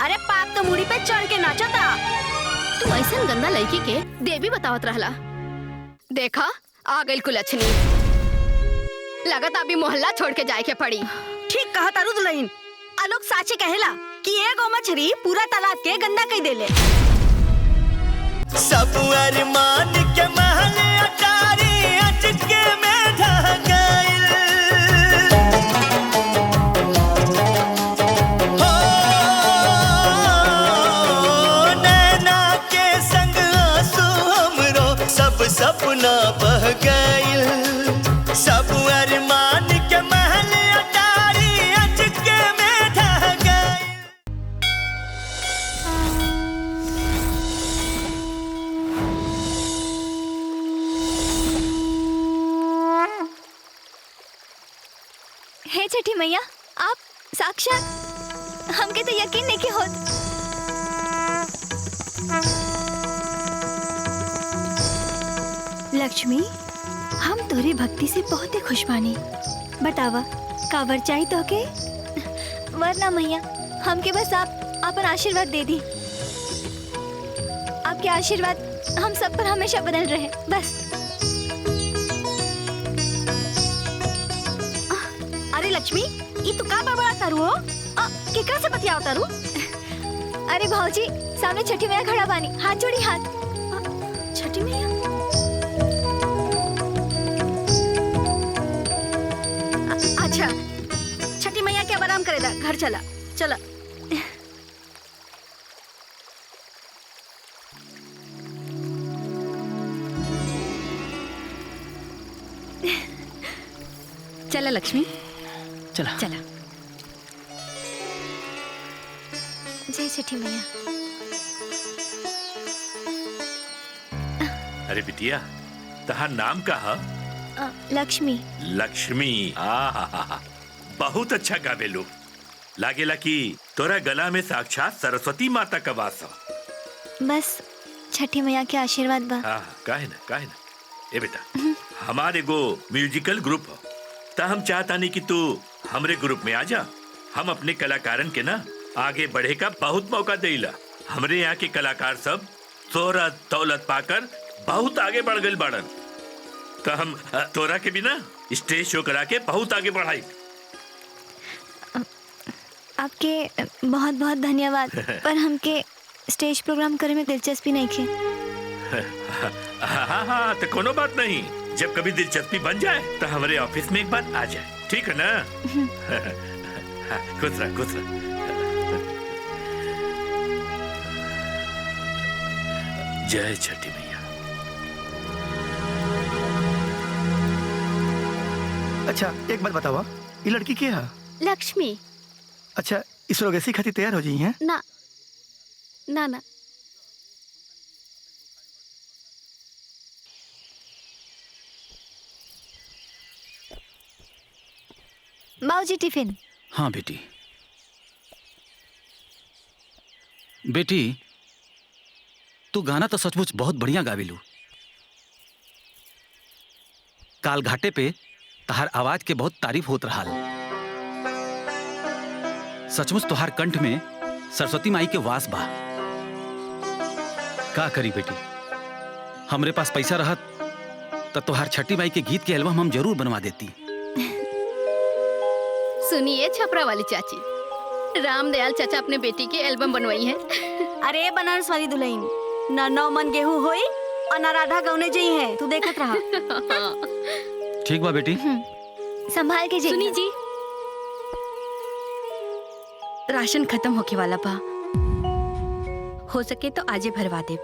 अरे पाप तो मुड़ी पे चढ़ के नाचा था। तू ऐसा गंदा लड़की के देवी बतावत रहला। देखा आ गई कुलछनी, लगत अभी मोहल्ला छोड़ के जाए के पड़ी। ठीक कहा तारू दुल्हन। आलोक साचे कहेला कि एगो मछली पूरा तालाब के गंदा कई देले। सब अरमान के महल अटारी अटके में ढह गइल। हो नैना के संग आंसू हमरो सब सपना बह गइल। सब अरमान के महल अटारी अटके में ढह गइल। हे छठी मैया, आप साक्षात हमके तो यकीन नहीं के होत। लक्ष्मी, हम तोरी भक्ति से बहुत ही खुश बानी। बतावा कावर चाहिए तो के? वरना मैया, हमके बस आप अपन आशीर्वाद दे दी। आपके आशीर्वाद हम सब पर हमेशा बनल रहे, बस। अरे लक्ष्मी, ये तू का बड़ा तारू हो? केकरा से बतियाओ तारू? अरे भाऊजी, सामने छठी मैया खड़ा बानी, हाथ जोड़ी हाथ। छठी मैया? अच्छा, छठी मैया के अब आराम करेगा, घर चला चला। चला लक्ष्मी, चला चला। जय छठी मैया। अरे बिटिया, तहार नाम का है? लक्ष्मी। लक्ष्मी, बहुत अच्छा गावेलू। लागेला कि तोरा गला में साक्षात सरस्वती माता का वास हो। बस छठी मैया के आशीर्वाद बा। काहे ना। ए बेटा, हमारे गो म्यूजिकल ग्रुप हो, ता हम चाहता नहीं कि तू हमरे ग्रुप में आ जा। हम अपने कलाकारन के ना आगे बढ़े का बहुत मौका देला। हमरे यहाँ के कलाकार सब शोहरत दौलत पाकर बहुत आगे बढ़ गए बाड़न। तो हम तोरा के भी ना स्टेज शो करा के बहुत आगे बढ़ाई। आपके बहुत बहुत धन्यवाद। पर हमके स्टेज प्रोग्राम करे में दिलचस्पी नहीं थी। हाँ, तो कोनो बात नहीं। जब कभी दिलचस्पी बन जाए तो हमारे ऑफिस में एक बार आ जाए, ठीक है ना? खुश रह। जय छठी मैया। अच्छा, एक बात बतावा, ये लड़की के है? लक्ष्मी। अच्छा, इस रोगेसी खातिर तैयार हो जाई हैं? ना ना ना। बाबूजी टिफिन। हाँ बेटी। बेटी, तू गाना तो सचमुच बहुत बढ़िया गाविलू। काल घाटे पे तहार आवाज के बहुत तारीफ होत रहा। सचमुच तोहार कंठ में सरस्वती माई के वास बा। का करी बेटी, हमरे पास पैसा रहत तो तोहार छठी माई के गीत के एल्बम हम जरूर बनवा देती। सुनिए छपरा वाली चाची, रामदयाल चाचा अपने बेटी की एल्बम बनवाई है। अरे बनारस वाली दुल्हन, ना 9 मन गेहूं होई और ना राधा गौने जई है, तू देखत रहा। ठीक बा बेटी। संभाल के जाइए। सुनी जी, राशन खत्म होके वाला बा, हो सके तो आजे भरवा दे।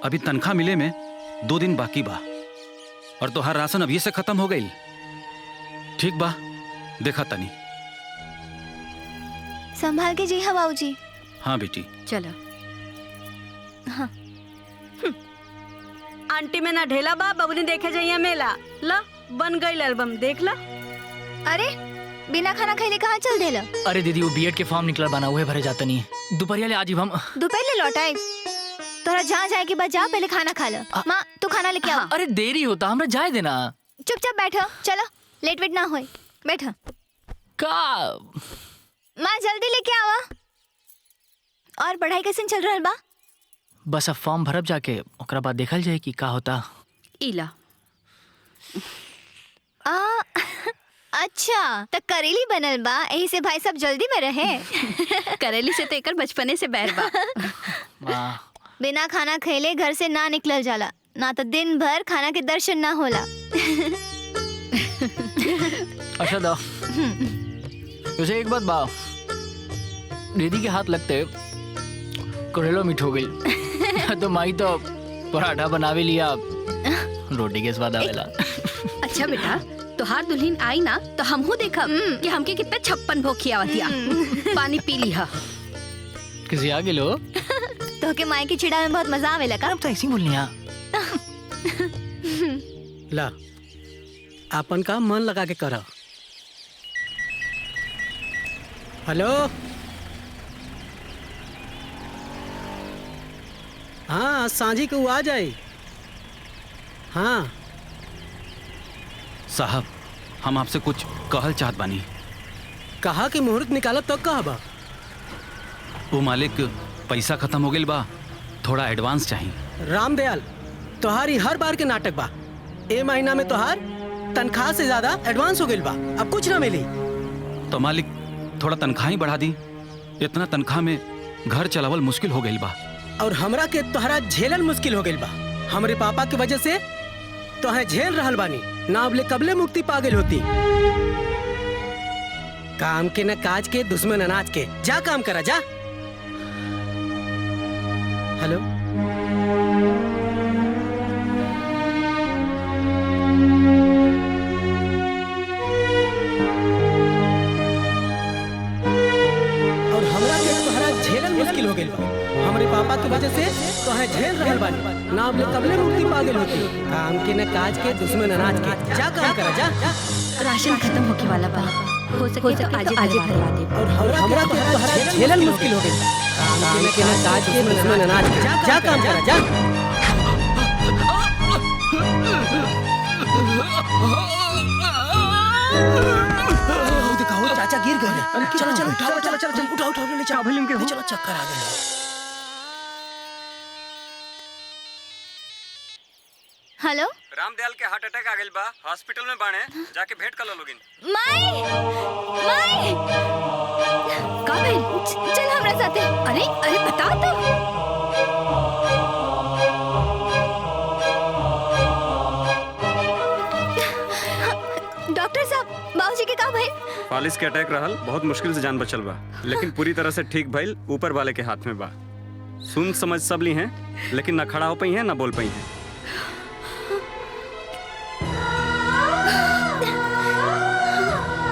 अभी तनख्वाह मिले में 2 दिन बाकी बा और तोहार राशन अभी से खत्म हो गई। ठीक बा, देखा तनी। संभाल के जाइए बाबूजी। हाँ बेटी। चलो। हाँ। आंटी में ना ढेला बा, बबुनी देखे जाइए मेला। ला बन गई एल्बम, देख ला। अरे बिना खाना खाइले कहाँ चल देला? अरे दीदी, वो बीएड के फॉर्म निकल बना हुए भरे जाता नहीं है। दोपहर ले आज हम दोपहर ले लौटाए। तोरा जहाँ जाए के बाद जा, पहले खाना खा लो। माँ तू खाना लेके आओ। अरे देरी होता, हमरा जाए देना। चुपचाप बैठो, चलो लेट वेट ना होए। बैठो। का माँ जल्दी लेके आवा। और पढ़ाई कैसे चल रहा बा? बस अब फॉर्म भरब जाके ओकरा बाद देखल जाए कि का होता। इला अच्छा तो करेली बनल बा, यही से भाई सब जल्दी में रहे। करेली से तो एकर बचपने से बैर बा। वाह, बिना खाना खैले घर से ना निकलल जाला, ना तो दिन भर खाना के दर्शन ना होला। अच्छा दो वैसे एक बात बा, दीदी के हाथ लगते करेलो मीठ हो गई। तो माई तो पराठा बनावे लिया, रोटी के स्वाद आवेला। अच्छा बेटा, तोहार दुल्हन आई ना तो हमहू देखब कि हमके कितने 56 भोग खियावतिया। पानी पी लिहा। किसी आ गेलो तो के माई की चिड़ा में बहुत मजा आवेला का? अब तो ऐसी बोलनी है। ला अपन काम मन लगा के करा। हेलो, हाँ सांझी को आ जाए। हाँ साहब, हम आपसे कुछ कहल चाहत बानी। कहा कि मुहूर्त निकालब तो कहा बा? वो मालिक पैसा खत्म हो गइल बा, थोड़ा एडवांस चाहिए। रामदयाल, तोहारी हर बार के नाटक बा। ए महीना में तोहार तनख्वाह से ज्यादा एडवांस हो गइल बा, अब कुछ ना मिली। तो मालिक थोड़ा तनख्वाह ही बढ़ा दी, इतना तनख्वाह में घर चलावल मुश्किल हो गइल बा। और हमरा के तोहरा झेलल मुश्किल हो गइल बा। हमरे पापा की वजह से तोहे झेल रहल बानी, ना अबले कबले मुक्ति पा गइल होती। काम के न काज के, दुश्मन अनाज के। जा काम करा जा। हेलो, और हमरा के तोहरा झेलल मुश्किल हो गइल बा। हमरे पापा की वजह से तोहे झेल रहल बानी, ना अबले कबले मुक्ति पा गइल होती। काम के न काज के, दुश्मन अनाज के। जा काम करा जा। राशन खत्म होके वाला बा, हो सके तो आज भरवा दे। और हमरा के तोहरा झेलल मुश्किल हो गइल। काम के न काज के, दुश्मन अनाज के। जा काम करा जा। दिखाओ चाचा गिर गए। चलो चलो उठाओ, चलो चलो चलो उठाओ उठाओ, ले चलो चलो, चक्कर आ गया। हेलो रामदयाल के हार्ट अटैक आ गइल बा, हॉस्पिटल में बाणे, जाके भेंट कर लो लोगिन। माई, माई का भइल? चल हमरा साथे। अरे अरे बता तो। डॉक्टर साहब, बाबूजी के का भइल? फालिस के अटैक रहल, बहुत मुश्किल से जान बचल बा, लेकिन पूरी तरह से ठीक भइल, ऊपर वाले के हाथ में बा। सुन समझ सब ली हैं, लेकिन ना खड़ा हो पाई हैं ना बोल पाई हैं।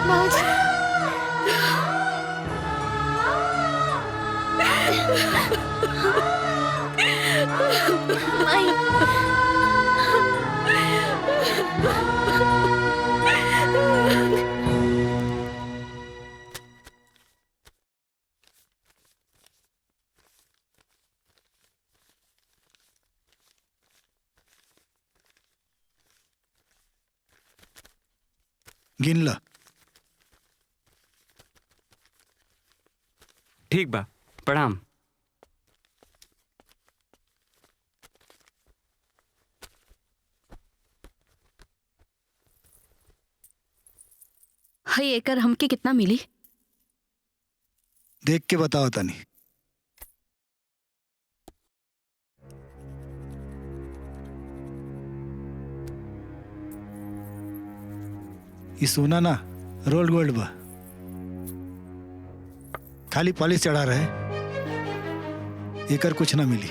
बाबूजी, माई, गिन ला। ठीक बा, प्रणाम। हई एकर हमके कितना मिली? देख के बताओ तनी। ये सोना ना रोल्ड गोल्ड बा, खाली पॉलिश चढ़ा रहे, एकर कुछ ना मिली।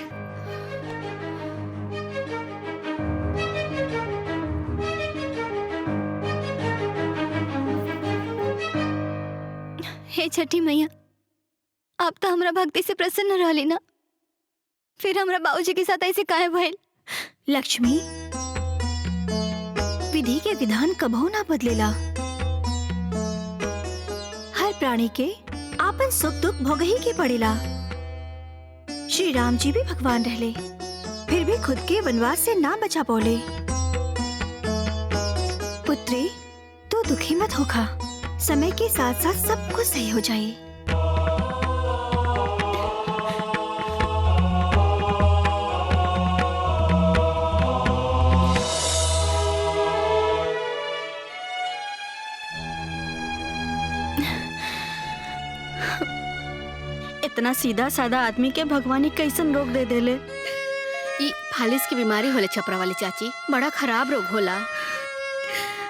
हे छठी मैया, आप तो हमरा भक्ति से प्रसन्न रहली ना, फिर हमरा बाबूजी के साथ ऐसे काहे भइल? लक्ष्मी, विधि के विधान कबहू ना बदलेला। हर प्राणी के आपन सुख दुख भोगही के पड़ेला। श्री राम जी भी भगवान रहले, फिर भी खुद के वनवास से ना बचा पौले। पुत्री, तू दुखी मत होखा, समय के साथ साथ सब कुछ सही हो जाए। इतना सीधा साधा आदमी के भगवान कैसन रोग दे देले। ई फालिस की बीमारी होले छपरा वाली चाची, बड़ा खराब रोग होला।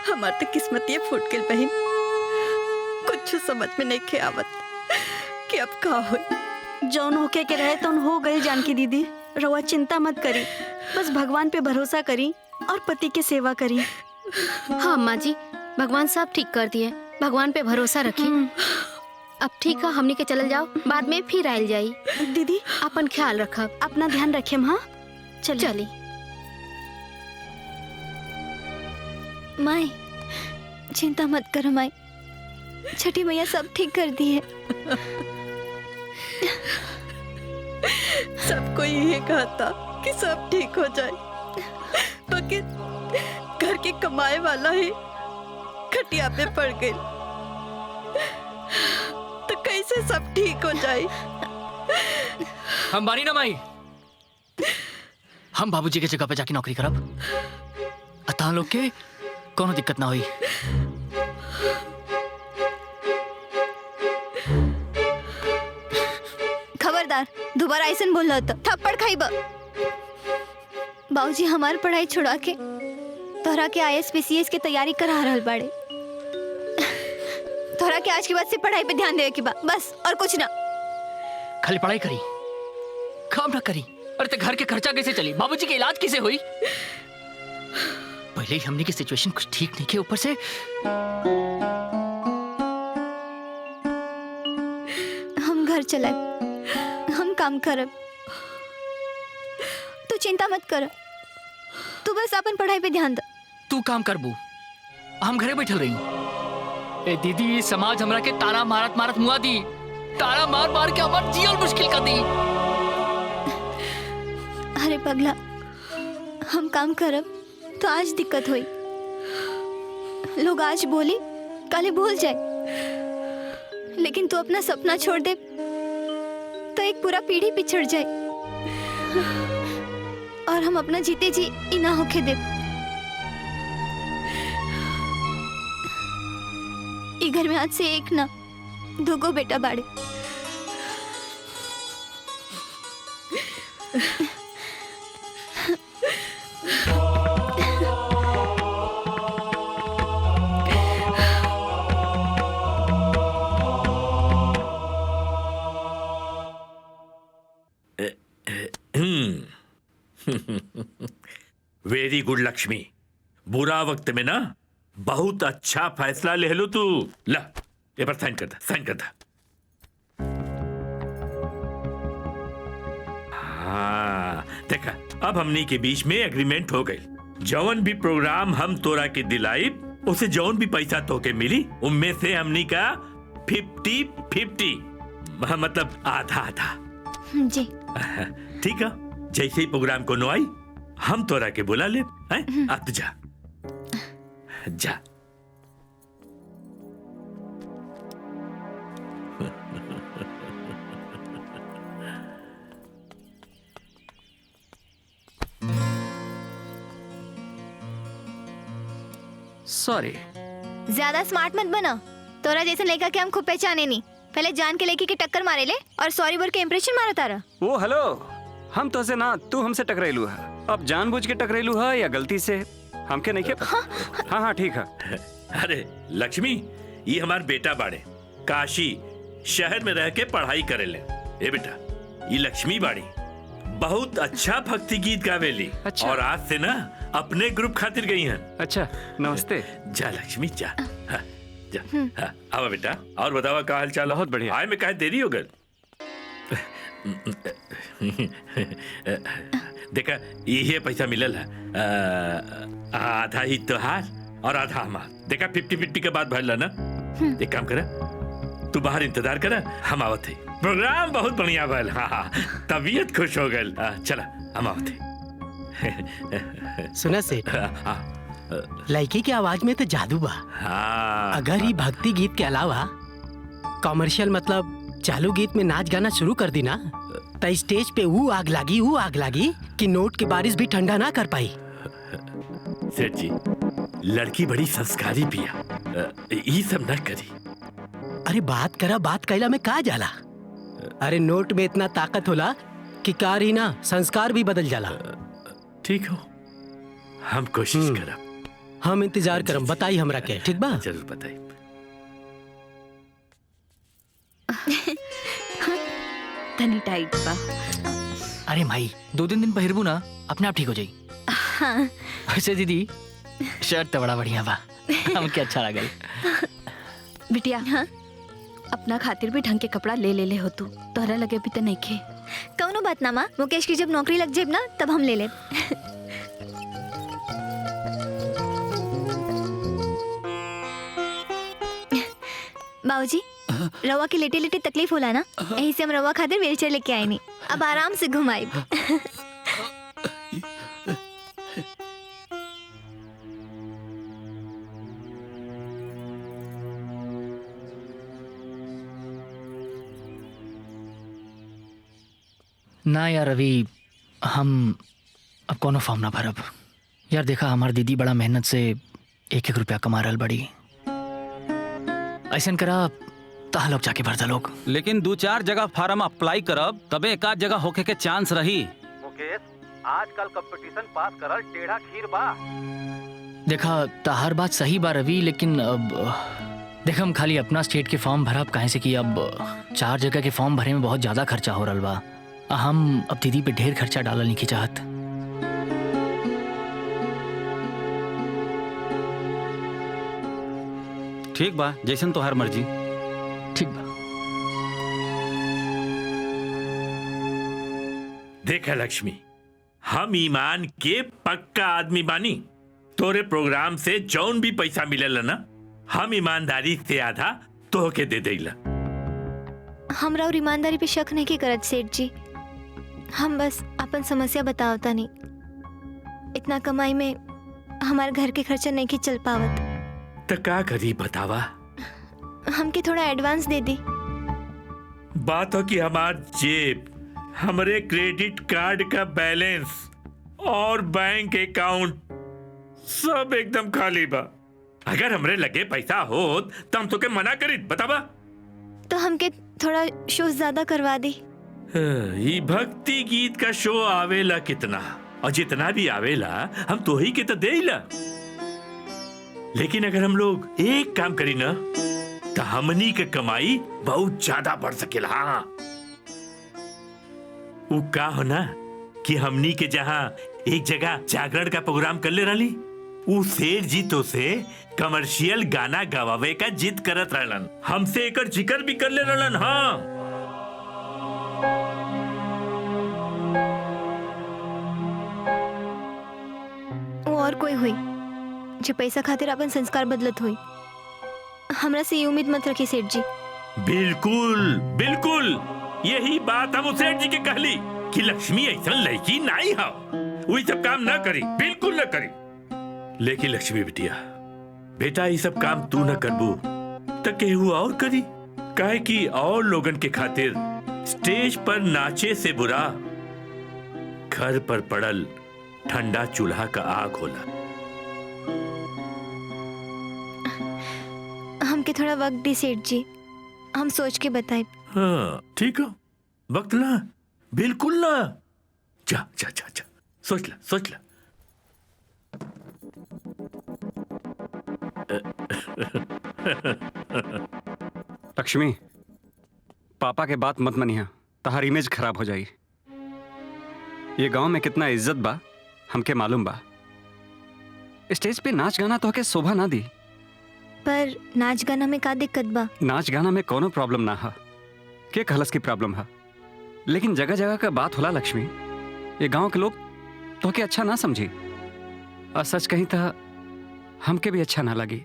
हमार तो किस्मत ये फूट गई बहन, कुछ समझ में नहीं खे आवत कि अब का होई। जौन होके के रहे तो हो गई जानकी दीदी, रवा चिंता मत करी, बस भगवान पे भरोसा करी और पति की सेवा करी। हाँ अम्मा जी, भगवान सब ठीक कर दिए, भगवान पे भरोसा रखी। अब ठीक है, हमनी के चल जाओ, बाद में फिर आयल जाई। दीदी अपन ख्याल रखब, अपना ध्यान रखेम। हाँ चली। माई चिंता मत करो माई, छठी मैया सब ठीक कर दी है। सबको यही कहता कि सब ठीक हो जाए, बाकी घर के कमाए वाला ही खटिया पे पड़ गई, तो कैसे सब ठीक हो जाए। हम बानी ना माई, हम बाबूजी के जगह पे जाके नौकरी करब, अतः लोग के कोनो दिक्कत ना हुई। खबरदार दोबारा ऐसा बोल रहा था थप्पड़ खाइब। बाबूजी हमार पढ़ाई छुड़ा के तोहरा के IAS PCS की तैयारी करा रहल बाड़े। तोहरा के आज के बाद से पढ़ाई पे ध्यान देवे के बा, बस और कुछ ना। खाली पढ़ाई करी, काम ना करी। अरे ते घर के खर्चा कैसे चली, बाबूजी के इलाज कैसे हुई? पहले ही हमने की सिचुएशन कुछ ठीक नहीं के ऊपर से हम घर चलाए, हम काम करब, तू चिंता मत कर, तू बस अपन पढ़ाई पे ध्यान दे। तू काम करबू, हम घरे बैठल रही। ए दीदी, समाज हमरा के तारा मारत मारत मुआ दी, तारा मार मार के हमार जियल मुश्किल कर दी। अरे पगला, हम काम करब तो आज दिक्कत हुई, लोग आज बोली कल भूल जाए, लेकिन तू अपना सपना छोड़ दे तो एक पूरा पीढ़ी पिछड़ जाए, और हम अपना जीते जी ई ना होके दे। ई घर में आज से एक ना दोगो बेटा बाड़े। वेरी गुड लक्ष्मी, बुरा वक्त में ना बहुत अच्छा फैसला ले लो तू। ला ये पर साइन कर दा, साइन कर दा। हाँ देखा, अब हमनी के बीच में एग्रीमेंट हो गई। जौन भी प्रोग्राम हम तोरा के दिलाई, उसे जौन भी पैसा तोके मिली, उनमें से हमनी का 50-50, मतलब आधा आधा। जी ठीक है, जैसे ही प्रोग्राम को नो आई हम तोरा के बुला ले। अब तो जा जा। सॉरी। ज्यादा स्मार्ट मत बना, तोरा जैसे लड़का के हम खूब पहचाने नहीं। पहले जान के लड़की के टक्कर मारे ले और सॉरी बोल के इंप्रेशन मारा तारा। वो हेलो, हम तो से ना तू हमसे टकराइलू है, अब जानबूझ के टकराइलू है या गलती से, हमके नहीं के। हाँ हाँ ठीक है। अरे लक्ष्मी, ये हमार बेटा बाड़े, काशी शहर में रह के पढ़ाई करे ले। ए बेटा, ये लक्ष्मी बाड़ी बहुत अच्छा भक्ति गीत गावेली। अच्छा। और आज से ना अपने ग्रुप खातिर गई हैं। अच्छा नमस्ते। जा लक्ष्मी जा। हाँ, जा। हाँ, आवा बेटा, और बतावा का हाल चाल? बहुत बढ़िया। आए में काहे देरी हो गई? देखा, ये पैसा मिलल है, आधा ही तोहार और आधा हमार। देखा 50-50 के बाद भरला ना। एक काम करा, तू बाहर इंतजार करा, हम आवत है। प्रोग्राम बहुत बढ़िया भल। हाँ हाँ, तबीयत खुश हो गल। चला हम आवत है। सुना सेठ, लड़की की आवाज में तो जादू बा। हाँ अगर ही भक्ति गीत के अलावा कमर्शियल मतलब चालू गीत में नाच गाना शुरू कर दी ना तो स्टेज पे वो आग लागी कि नोट की बारिश भी ठंडा ना कर पाई। सेठ जी, लड़की बड़ी संस्कारी पिया, ये सब न करी। अरे बात कैला में का जाला। अरे नोट में इतना ताकत होला कि कार ही ना संस्कार भी बदल जाला। ठीक हो, हम कोशिश करब। हम इंतजार करम, बताई हमरा के, ठीक बा? जरूर बताई। तनी टाइट बा। अरे माई 2-3 दिन पहिरबू ना अपने आप ठीक हो जाई। हाँ। वैसे दीदी शर्ट तो बड़ा बढ़िया बा, हमके अच्छा लगल। बिटिया, हाँ? अपना खातिर भी ढंग के कपड़ा ले हो तू, तोहरा लगे भी तो नहीं खे। कौनो बात ना माँ, मुकेश की जब नौकरी लग जेब ना तब हम ले ले। बाबूजी, रवा की लेटे लेटे तकलीफ होला ना, यही से हम रवा खातिर व्हीलचेयर लेके आए नहीं। अब आराम से घुमाई। ना यार अभी हम अब कोनो फॉर्म ना भरब। यार देखा, हमार दीदी बड़ा मेहनत से 1-1 रुपया कमा रहल बड़ी। ऐसा करा तहा लोग जाके भरता लोग। लेकिन 2-4 जगह फार्म अप्लाई करब तबे एक आध जगह होके के चांस रही। मुकेश, आजकल कंपटीशन पास करल टेढ़ा खीर बा। देखा तहार बात सही बा रवि, लेकिन अब देखा हम खाली अपना स्टेट के फॉर्म भरब काहे से कि अब 4 जगह के फॉर्म भरे में बहुत ज्यादा खर्चा हो रहल बा। हम अब दीदी पे ढेर खर्चा डालल नहीं की चाहत। ठीक बा, जैसन तोहार मर्जी। ठीक बा। देखा लक्ष्मी, हम ईमान के पक्का आदमी बानी। तोरे प्रोग्राम से जौन भी पैसा मिलेला ना, हम ईमानदारी से आधा तोहके दे देला। हमरा और ईमानदारी पे शक नहीं की करत सेठ जी, हम बस अपन समस्या बतावता नहीं। इतना कमाई में हमारे घर के खर्चा नहीं की चल पावत। तो का करी बतावा? हमके थोड़ा एडवांस दे दी। बात हो कि हमार जेब, हमरे क्रेडिट कार्ड का बैलेंस और बैंक अकाउंट सब एकदम खाली बा। अगर हमरे लगे पैसा हो तो हम तो के मना करी, बतावा? तो हमके थोड़ा शो ज्यादा करवा दी। ये भक्ति गीत का शो आवेला कितना, और जितना भी आवेला हम तो ही के तो देला। लेकिन अगर हम लोग एक काम करी ना तो हमनी के कमाई बहुत ज्यादा बढ़ सकेला। हाँ, वो का हो ना कि हमनी के जहाँ एक जगह जागरण का प्रोग्राम कर ले रही, वो शेर जी तो से कमर्शियल गाना गवावे का जिद करत रहलन, हमसे एकर जिक्र भी कर ले रहलन। हाँ, और कोई हुई जो पैसा खातिर अपन संस्कार बदलत हुई। हमरा से ये उम्मीद मत रखी सेठ जी। बिल्कुल बिल्कुल, यही बात हम सेठ जी के कहली कि लक्ष्मी ऐसा लड़की नहीं है, वही सब काम ना करी, बिल्कुल ना करी। लेकिन लक्ष्मी बेटा ये सब काम तू न करबू तो केहू और करी। काहे कि और लोगन के खातिर स्टेज पर नाचे से बुरा घर पर पड़ल ठंडा चूल्हा का आग होला। हमके थोड़ा वक्त दी सेठ जी, हम सोच के बताए। हाँ ठीक है, वक्त ला, बिल्कुल ला। जा जा जा जा, सोच ला। लक्ष्मी, पापा के बात मत मनिया, तहार इमेज खराब हो जाई। ये गांव में कितना इज्जत बा हमके मालूम बा। स्टेज पे नाच गाना तो के शोभा ना दी। पर नाच गाना में का दिक्कत बा? नाच गाना में कोनो प्रॉब्लम ना हा, के कहलस की प्रॉब्लम हा। लेकिन जगह जगह का बात होला लक्ष्मी, ये गांव के लोग तो के अच्छा ना समझी, और सच कहीं था हमके भी अच्छा ना लगी।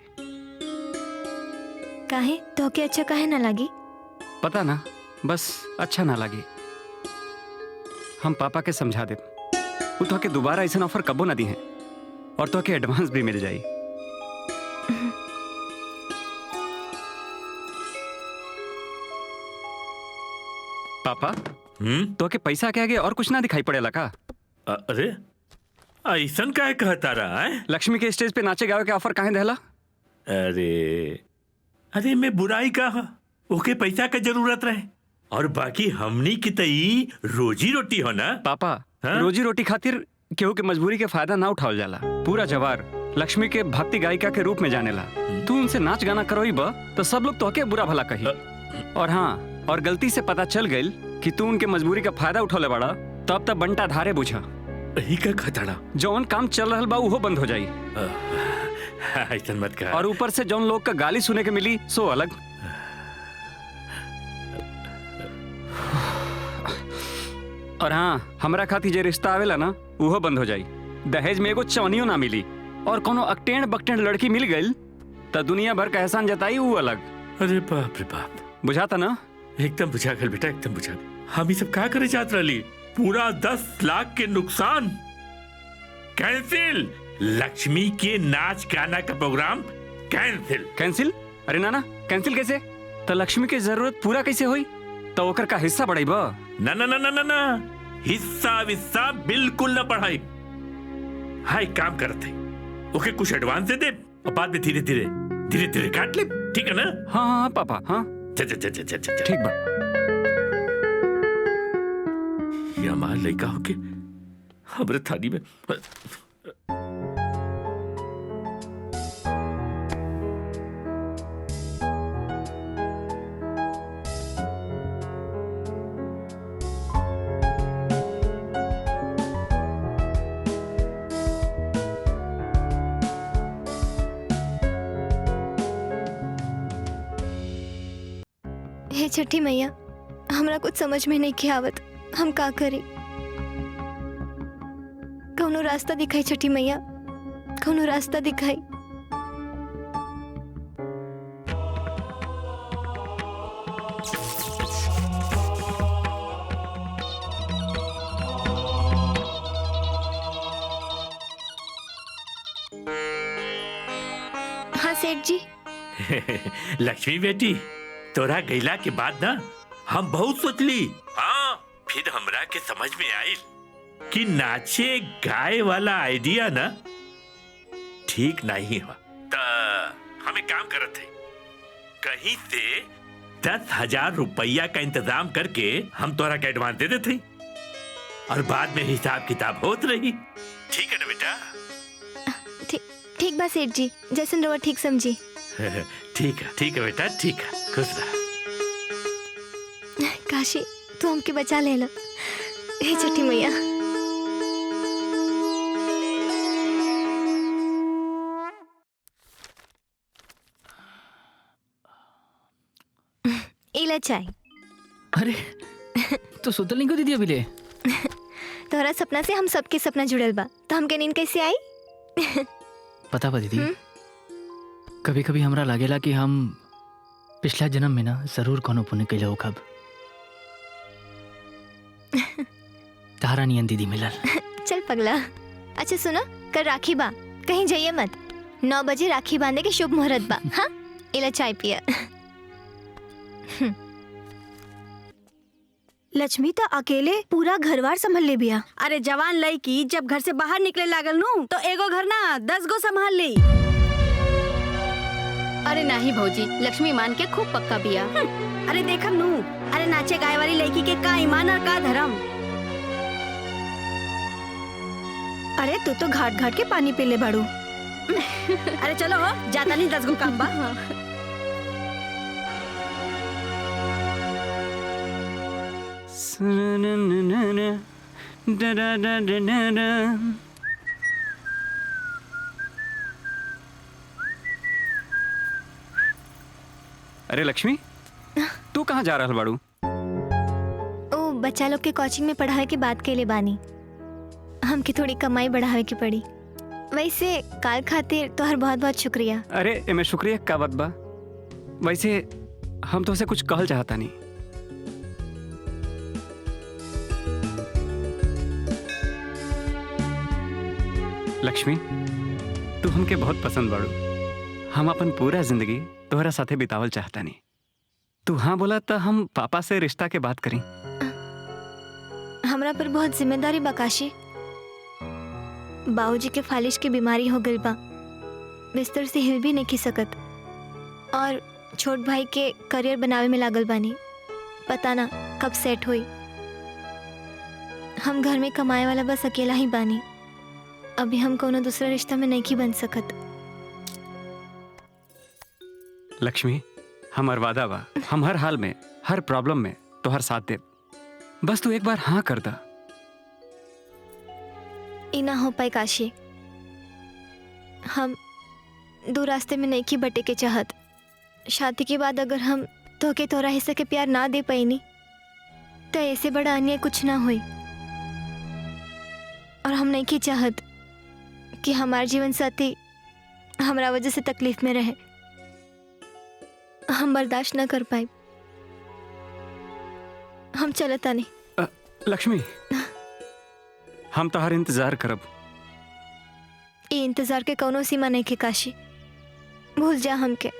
काहे तो के अच्छा काहे ना लगी? पता ना, बस अच्छा ना लगी। हम पापा के समझा दे, वो तो के दोबारा ऐसा ऑफर कबो ना दी है। और तो के एडवांस भी मिल जाई। पापा तो के पैसा के आगे और कुछ ना दिखाई पड़ेला का? अरे ऐसन काहे कहता रहा है? लक्ष्मी के स्टेज पे नाचे गावे के ऑफर काहे देला? अरे मैं बुराई कहा, ओके पैसा का जरूरत रहे और बाकी हमनी की तई रोजी रोटी हो ना। पापा रोजी रोटी खातिर केहू के मजबूरी के फायदा ना उठावल जाला। पूरा जवार लक्ष्मी के भक्ति गायिका के रूप में जानेला। तू उनसे नाच गाना करवाई बा तो सब लोग तोहके बुरा भला कही। और हाँ, और गलती से पता चल गई कि तू उनके मजबूरी का फायदा उठौले बड़ा, तब तब बंटा धारे बुझा। यही का खतरा जौन काम चल रहल बा उहो बंद हो जाई। ऐसा मत कह। और ऊपर से जौन लोग का गाली सुने के मिली सो अलग। और हाँ, हमरा खातिर जे रिश्ता आवेला ना उहो बंद हो जाई। दहेज में एगो चवनियो ना मिली और कोनो अकटेंड बकटेंड लड़की मिल गई तो दुनिया भर का एहसान जताई वो अलग। अरे बाप रे बाप, बुझाता ना? एकदम बुझा गल बेटा, एकदम बुझा गल। हम ही सब क्या करे चाहत रही? पूरा 10 लाख के नुकसान कैंसिल। लक्ष्मी के नाच गाना का प्रोग्राम कैंसिल। कैंसिल? अरे नाना, कैंसिल कैसे? तो लक्ष्मी की जरूरत पूरा कैसे हुई? तो ओकर का हिस्सा बढ़ाई बा? ना ना ना ना ना ना, हिस्सा विस्सा बिल्कुल न बढ़ाई। हाय काम करते ओके कुछ एडवांस दे दे और बाद में धीरे धीरे धीरे धीरे काट ले, ठीक है ना? हाँ हाँ पापा, हाँ ठीक बा। ये हमार लड़का होके हमरे थाली में हे छठी मैया, हमरा कुछ समझ में नहीं के आवत, हम का करी? कौनो रास्ता दिखाई छठी मैया, कौनो रास्ता दिखाई। हाँ सेठ जी। लक्ष्मी बेटी, तोरा गैला के बाद ना हम बहुत सोचली। हाँ, फिर हमरा के समझ में आई कि नाचे गाए वाला आइडिया ना ठीक नहीं हुआ। तो हमें काम करत है, कहीं से 10,000 रुपया का इंतजाम करके हम तोरा का एडवांस दे देते और बाद में हिसाब किताब होत रही। ठीक है ना बेटा? ठीक बा सेठ जी, जैसन रवा ठीक समझी। ठीक है बेटा, ठीक है, खुश रह। काशी, तू हमके बचा ले लो। हे छठी मैया। इला चाय। अरे तो सुतल नहीं को दीदी अभी ले? तोहरा सपना से हम सबके सपना जुड़ल बा, तो हमके नींद कैसे आई? पता बा दीदी, कभी कभी हमरा लागेला कि हम पिछला जन्म में ना जरूर कोनो पुण्य कैले हो। कब तारा नियन दीदी मिलल। चल पगला। अच्छा सुनो, कल राखी बा, कहीं जाइए मत। 9 बजे राखी बांधे के शुभ मुहूर्त बा। हाँ, इला चाय पिया। लक्ष्मी तो अकेले पूरा घरवार संभाल ले बिया। अरे जवान लड़की जब घर से बाहर निकले लागल नू तो एगो घर ना 10 गो संभाल ली। अरे नहीं भौजी, लक्ष्मी मान के खूब पक्का बिया। अरे देखम नू, अरे नाचे गाए वाली लड़की के का ईमान और का धर्म। अरे तू तो घाट घाट के पानी पी ले बाड़ू। अरे चलो हो, जाता नहीं 10 गो काम बा। अरे लक्ष्मी, तू कहाँ जा रहल बाड़ू? ओ बच्चा लोग के कोचिंग में पढ़ावे के बात के ले बानी। हमके थोड़ी कमाई बढ़ावे की पड़ी। वैसे काल खातिर तोहर बहुत बहुत शुक्रिया। अरे एमे शुक्रिया का बात बा। वैसे हम तो से कुछ कहल चाहता नहीं। लक्ष्मी, हमके बहुत पसंद बाड़ू। हम अपन पूरा जिंदगी तोहरा साथे बितावल चाहता नहीं। तू हाँ बोला तो हम पापा से रिश्ता के बात करी। हमरा पर बहुत जिम्मेदारी बा काशी। बाबूजी के फालिश की बीमारी हो गई बा, बिस्तर से हिल भी नहीं की सकत, और छोट भाई के करियर बनावे में लागल बानी। पता ना कब सेट होई। हम घर में कमाए वाला बस अकेला ही बानी। अभी हम कोनो दूसरा रिश्ता में नहीं की बन सकत। लक्ष्मी, हमार वादा बा, हम हर हाल में, हर प्रॉब्लम में तोहर साथ दे। बस तू एक बार हाँ कर दा। ई ना हो पाए काशी। हम दो रास्ते में नहीं की बटे के चाहत। शादी के बाद अगर हम तोके तोरा हिस्से के प्यार ना दे पाईनी तो ऐसे बड़ा अन्याय कुछ ना हुई। और हम नहीं की चाहत कि हमार जीवन साथी हमरा वजह से तकलीफ में रहे। हम बर्दाश्त ना कर पाए। हम चलता नहीं। लक्ष्मी, हम तोहर इंतजार करब। ये इंतजार के कोनो सीमा नहीं के काशी। भूल जा हमके।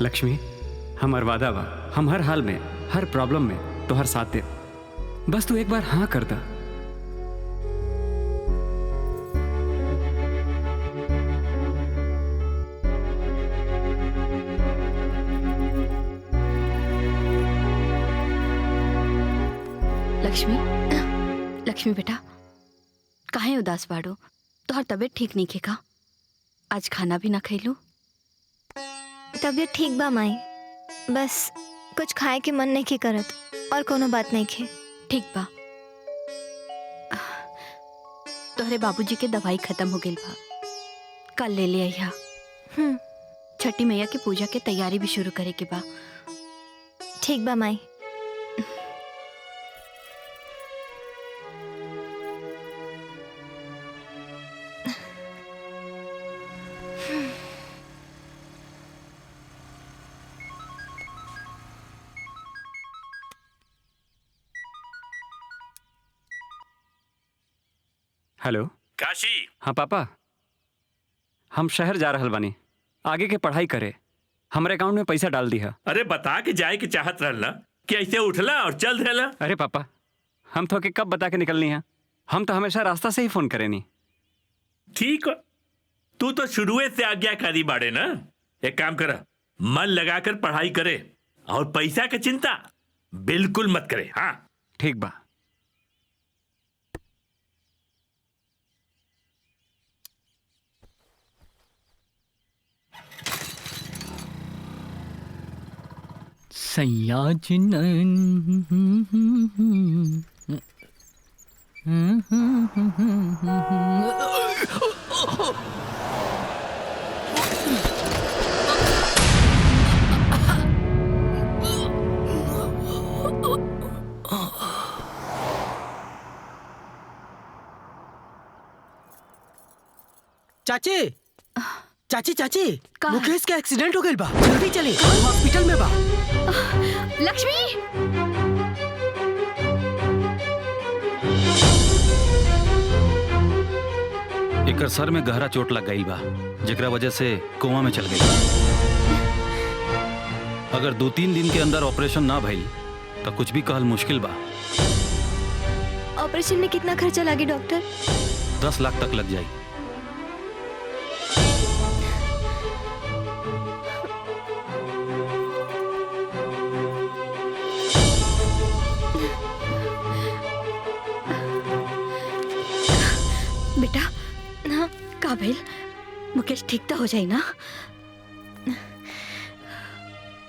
लक्ष्मी, हमार वादा बा, हम हर हाल में, हर प्रॉब्लम में तोहर साथ दे। बस तू एक बार हाँ कर दा। लक्ष्मी, लक्ष्मी बेटा, काहे उदास बाड़ो? तोहर तबीयत ठीक नहीं का? आज खाना भी ना खैलू? तबीयत ठीक बा माई, बस कुछ खाए के मन नहीं के करत, और कोनो बात नहीं खे। ठीक बा। तोहरे बाबूजी के दवाई खत्म हो गई बा, कल ले ले आइहा। छठी मैया की पूजा के तैयारी भी शुरू करे के बा। ठीक बा माई। हेलो काशी। हाँ पापा, हम शहर जा रहल बानी आगे के पढ़ाई करे। हमरे अकाउंट में पैसा डाल दी है। अरे बता के जाए के चाहत रहला कि ऐसे उठला और चल रहला। अरे पापा, हम तो के कब बता के निकलनी है? हम तो हमेशा रास्ता से ही फोन करे नहीं। ठीक है, तू तो शुरुए से आज्ञाकारी बाड़े ना। एक काम करा, मन लगाकर पढ़ाई करे और पैसा की चिंता बिल्कुल मत करे। हाँ ठीक बा। चाची, चाची चाची, मुकेश का एक्सीडेंट हो गई बा। जल्दी चली, हॉस्पिटल में बा। लक्ष्मी, एकर सर में गहरा चोट लग गई बा, जेकरा वजह से कोमा में चल गई। अगर 2-3 दिन के अंदर ऑपरेशन ना भइल तो कुछ भी कहल मुश्किल बा। ऑपरेशन में कितना खर्चा लागे डॉक्टर? 10 लाख तक लग जाई। बेटा, हाँ का भइल? मुकेश ठीक तो हो जाई ना?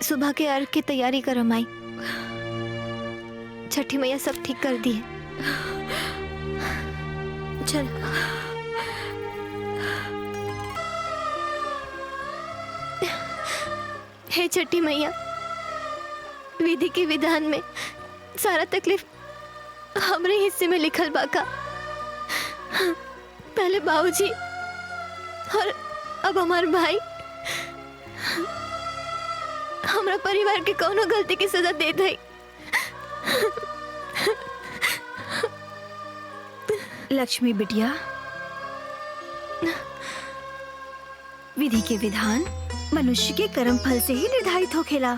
सुबह के अर्घ की तैयारी करो माई। छठी मैया सब ठीक कर दी है। चल। हे छठी मैया, विधि के विधान में सारा तकलीफ हमरे हिस्से में लिखल बाका। पहले बाबूजी और अब हमारे भाई। हमरा परिवार के कौनो गलती की सजा दे दे। लक्ष्मी बिटिया, विधि के विधान मनुष्य के कर्म फल से ही निर्धारित होखेला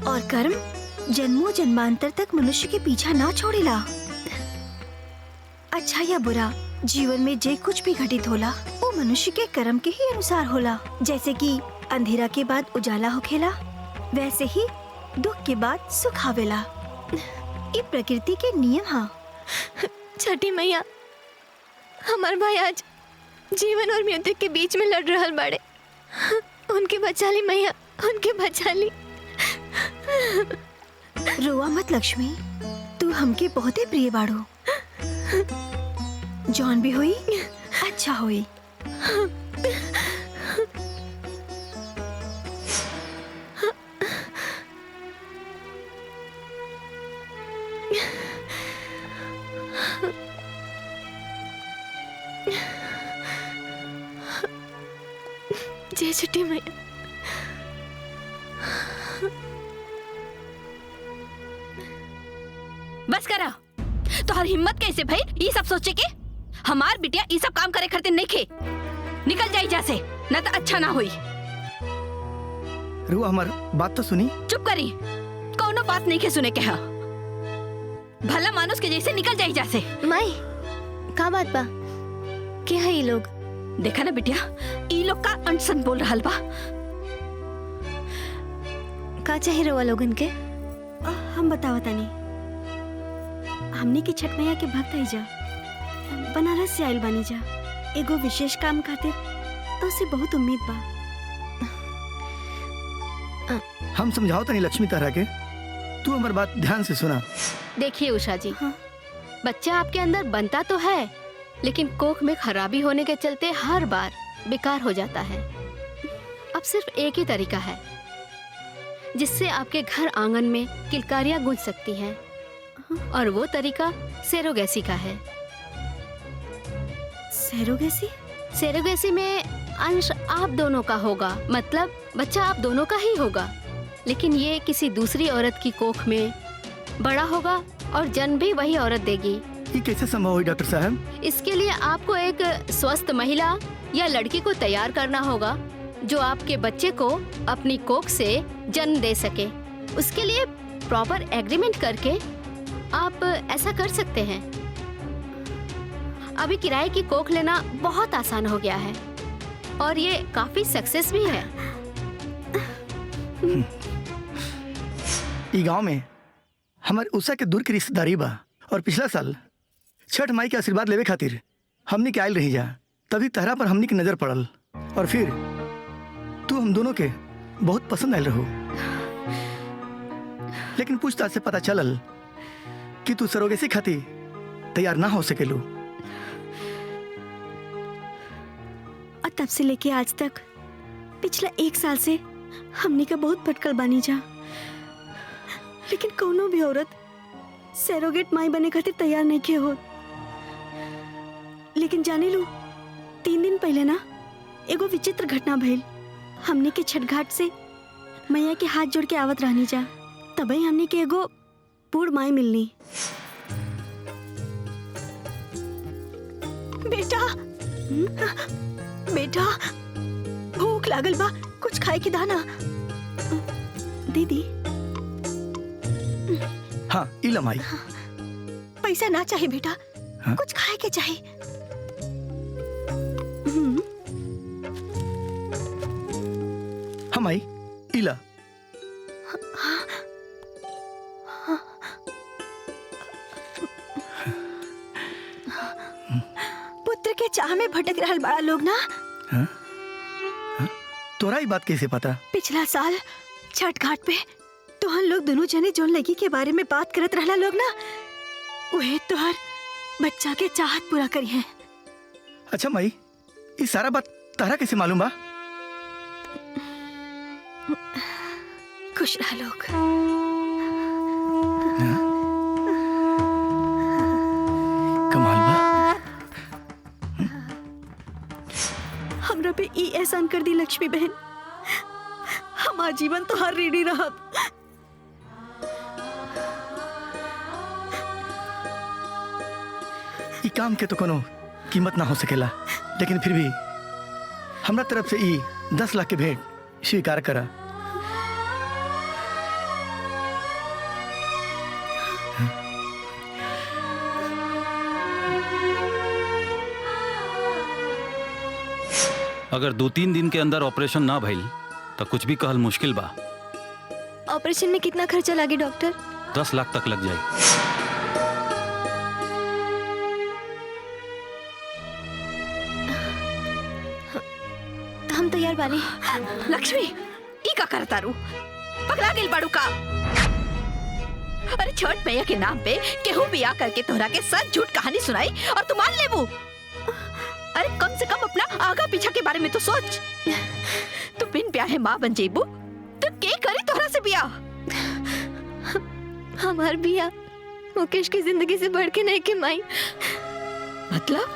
और कर्म जन्मों जन्मांतर तक मनुष्य के पीछा ना छोड़ेला। अच्छा या बुरा जीवन में जे कुछ भी घटित होला वो मनुष्य के कर्म के ही अनुसार होला। जैसे कि अंधेरा के बाद उजाला होखेला, वैसे ही दुख के बाद सुख आवेला। ये प्रकृति के नियम हा। छठी मैया, हमार भाई आज जीवन और मृत्यु के बीच में लड़ रहल बाड़े। उनके बचा ली मैया, उनके बचा ली। रोआ मत लक्ष्मी, तू हमके बहुत ही प्रिय बाड़ो। जौन भी हुई अच्छा हुई। जय छठी मैया। बस करा। तो हर हिम्मत कैसे भाई ये सब सोचे के हमार बिटिया ये सब काम करे करते नहीं खे। निकल जाई जैसे, न तो अच्छा ना हुई। रुआ हमार बात तो सुनी। चुप करी, कोनो बात नहीं के सुने के हा। भला मानुस के जैसे निकल जाई जैसे। माई का बात बा? के है ये लोग? देखा ना बिटिया, ये लोग का अनसन बोल रहा बा। का चाहिए रवा लोगन के? हम बतावा तानी। हमने की छठ मैया के भक्त आई जा, बनारस से आइल बानी जा। एगो विशेष काम खातिर तो से बहुत उम्मीद बा। हम समझाओ तनी लक्ष्मी तारा के, तू हमार बात ध्यान से सुना। देखिए उषा जी, बच्चा आपके अंदर बनता तो है, लेकिन कोख में खराबी होने के चलते हर बार बेकार हो जाता है। अब सिर्फ एक ही तरीका है जिससे आपके घर आंगन में किलकारियां गूंज सकती हैं, और वो तरीका सेरोगेसी का है। सेरोगेसी? सेरोगेसी में अंश आप दोनों का होगा, मतलब बच्चा आप दोनों का ही होगा, लेकिन ये किसी दूसरी औरत की कोख में बड़ा होगा और जन्म भी वही औरत देगी। ये कैसे संभव हुई डॉक्टर साहब? इसके लिए आपको एक स्वस्थ महिला या लड़की को तैयार करना होगा जो आपके बच्चे को अपनी कोख से जन्म दे सके। उसके लिए प्रॉपर एग्रीमेंट करके आप ऐसा कर सकते हैं। अभी किराए की कोख लेना बहुत आसान हो गया है और ये काफी सक्सेस भी है। ई गांव में हमारे उषा के दूर की रिश्तेदारी बा, और पिछला साल छठ माई के आशीर्वाद लेवे खातिर हमनी के आयल रही जा, तभी तहरा पर हमनी की नजर पड़ल, और फिर तू हम दोनों के बहुत पसंद आयल रहो। लेकिन पूछताछ से पता चलल कि तू सरोगेसी खातिर तैयार ना हो सकेलू। और तब से लेके आज तक पिछला 1 साल से हमने का बहुत भटकल बानी जा, लेकिन कोनो भी औरत सरोगेट माई बने खातिर तैयार नहीं के हो। लेकिन जाने लू, 3 दिन पहले ना एगो विचित्र घटना भइल। हमने के छठ घाट से मैया के हाथ जोड़ के आवत रहनी जा, तभी हमने के एगो बूढ़ माई मिलनी। बेटा, बेटा भूख लागल बा, कुछ खाए के दाना। दीदी। हाँ इला माई। पैसा ना चाहिए बेटा, हाँ? कुछ खाए के चाहिए। हाँ माई इला। पुत्र के चाह में भटक रहल बड़ा लोग ना। हाँ? हाँ? तोरा ही बात कैसे पता? पिछला साल छठ घाट पे तो हम लोग दोनों जने जोन लगी के बारे में बात करत रहला लोग ना, वही तोहर बच्चा के चाहत पूरा करी है। अच्छा माई, ये सारा बात तारा कैसे मालूम बा? खुश रह लोग। कमाल बा। हमरा पे ई एहसान कर दी लक्ष्मी बहन, हमार आजीवन तो हर रीढ़ी रहा। ई काम के तो कोनो कीमत ना हो सकेला, लेकिन फिर भी हमरा तरफ से ई 10 लाख के भेंट स्वीकार करा। अगर 2-3 दिन के अंदर ऑपरेशन ना भइल तो कुछ भी कहल मुश्किल बा। ऑपरेशन में कितना खर्चा लागे डॉक्टर? 10 लाख तक लग जाए। हम तैयार बानी। लक्ष्मी ई का करता रू? पगला गेल बाड़ू का? अरे छठ मैया के नाम पे केहू भी आकर के तोहरा के सच झूठ कहानी सुनाई और तू मान लेबू? अरे कम से कम अपना आगा पीछा के बारे में तो सोच। तू बिन ब्याहे माँ बन जेबू तो के करी तोहरा से बियाह? हमार बिया मुकेश की जिंदगी से बढ़ के नहीं के माई। मतलब?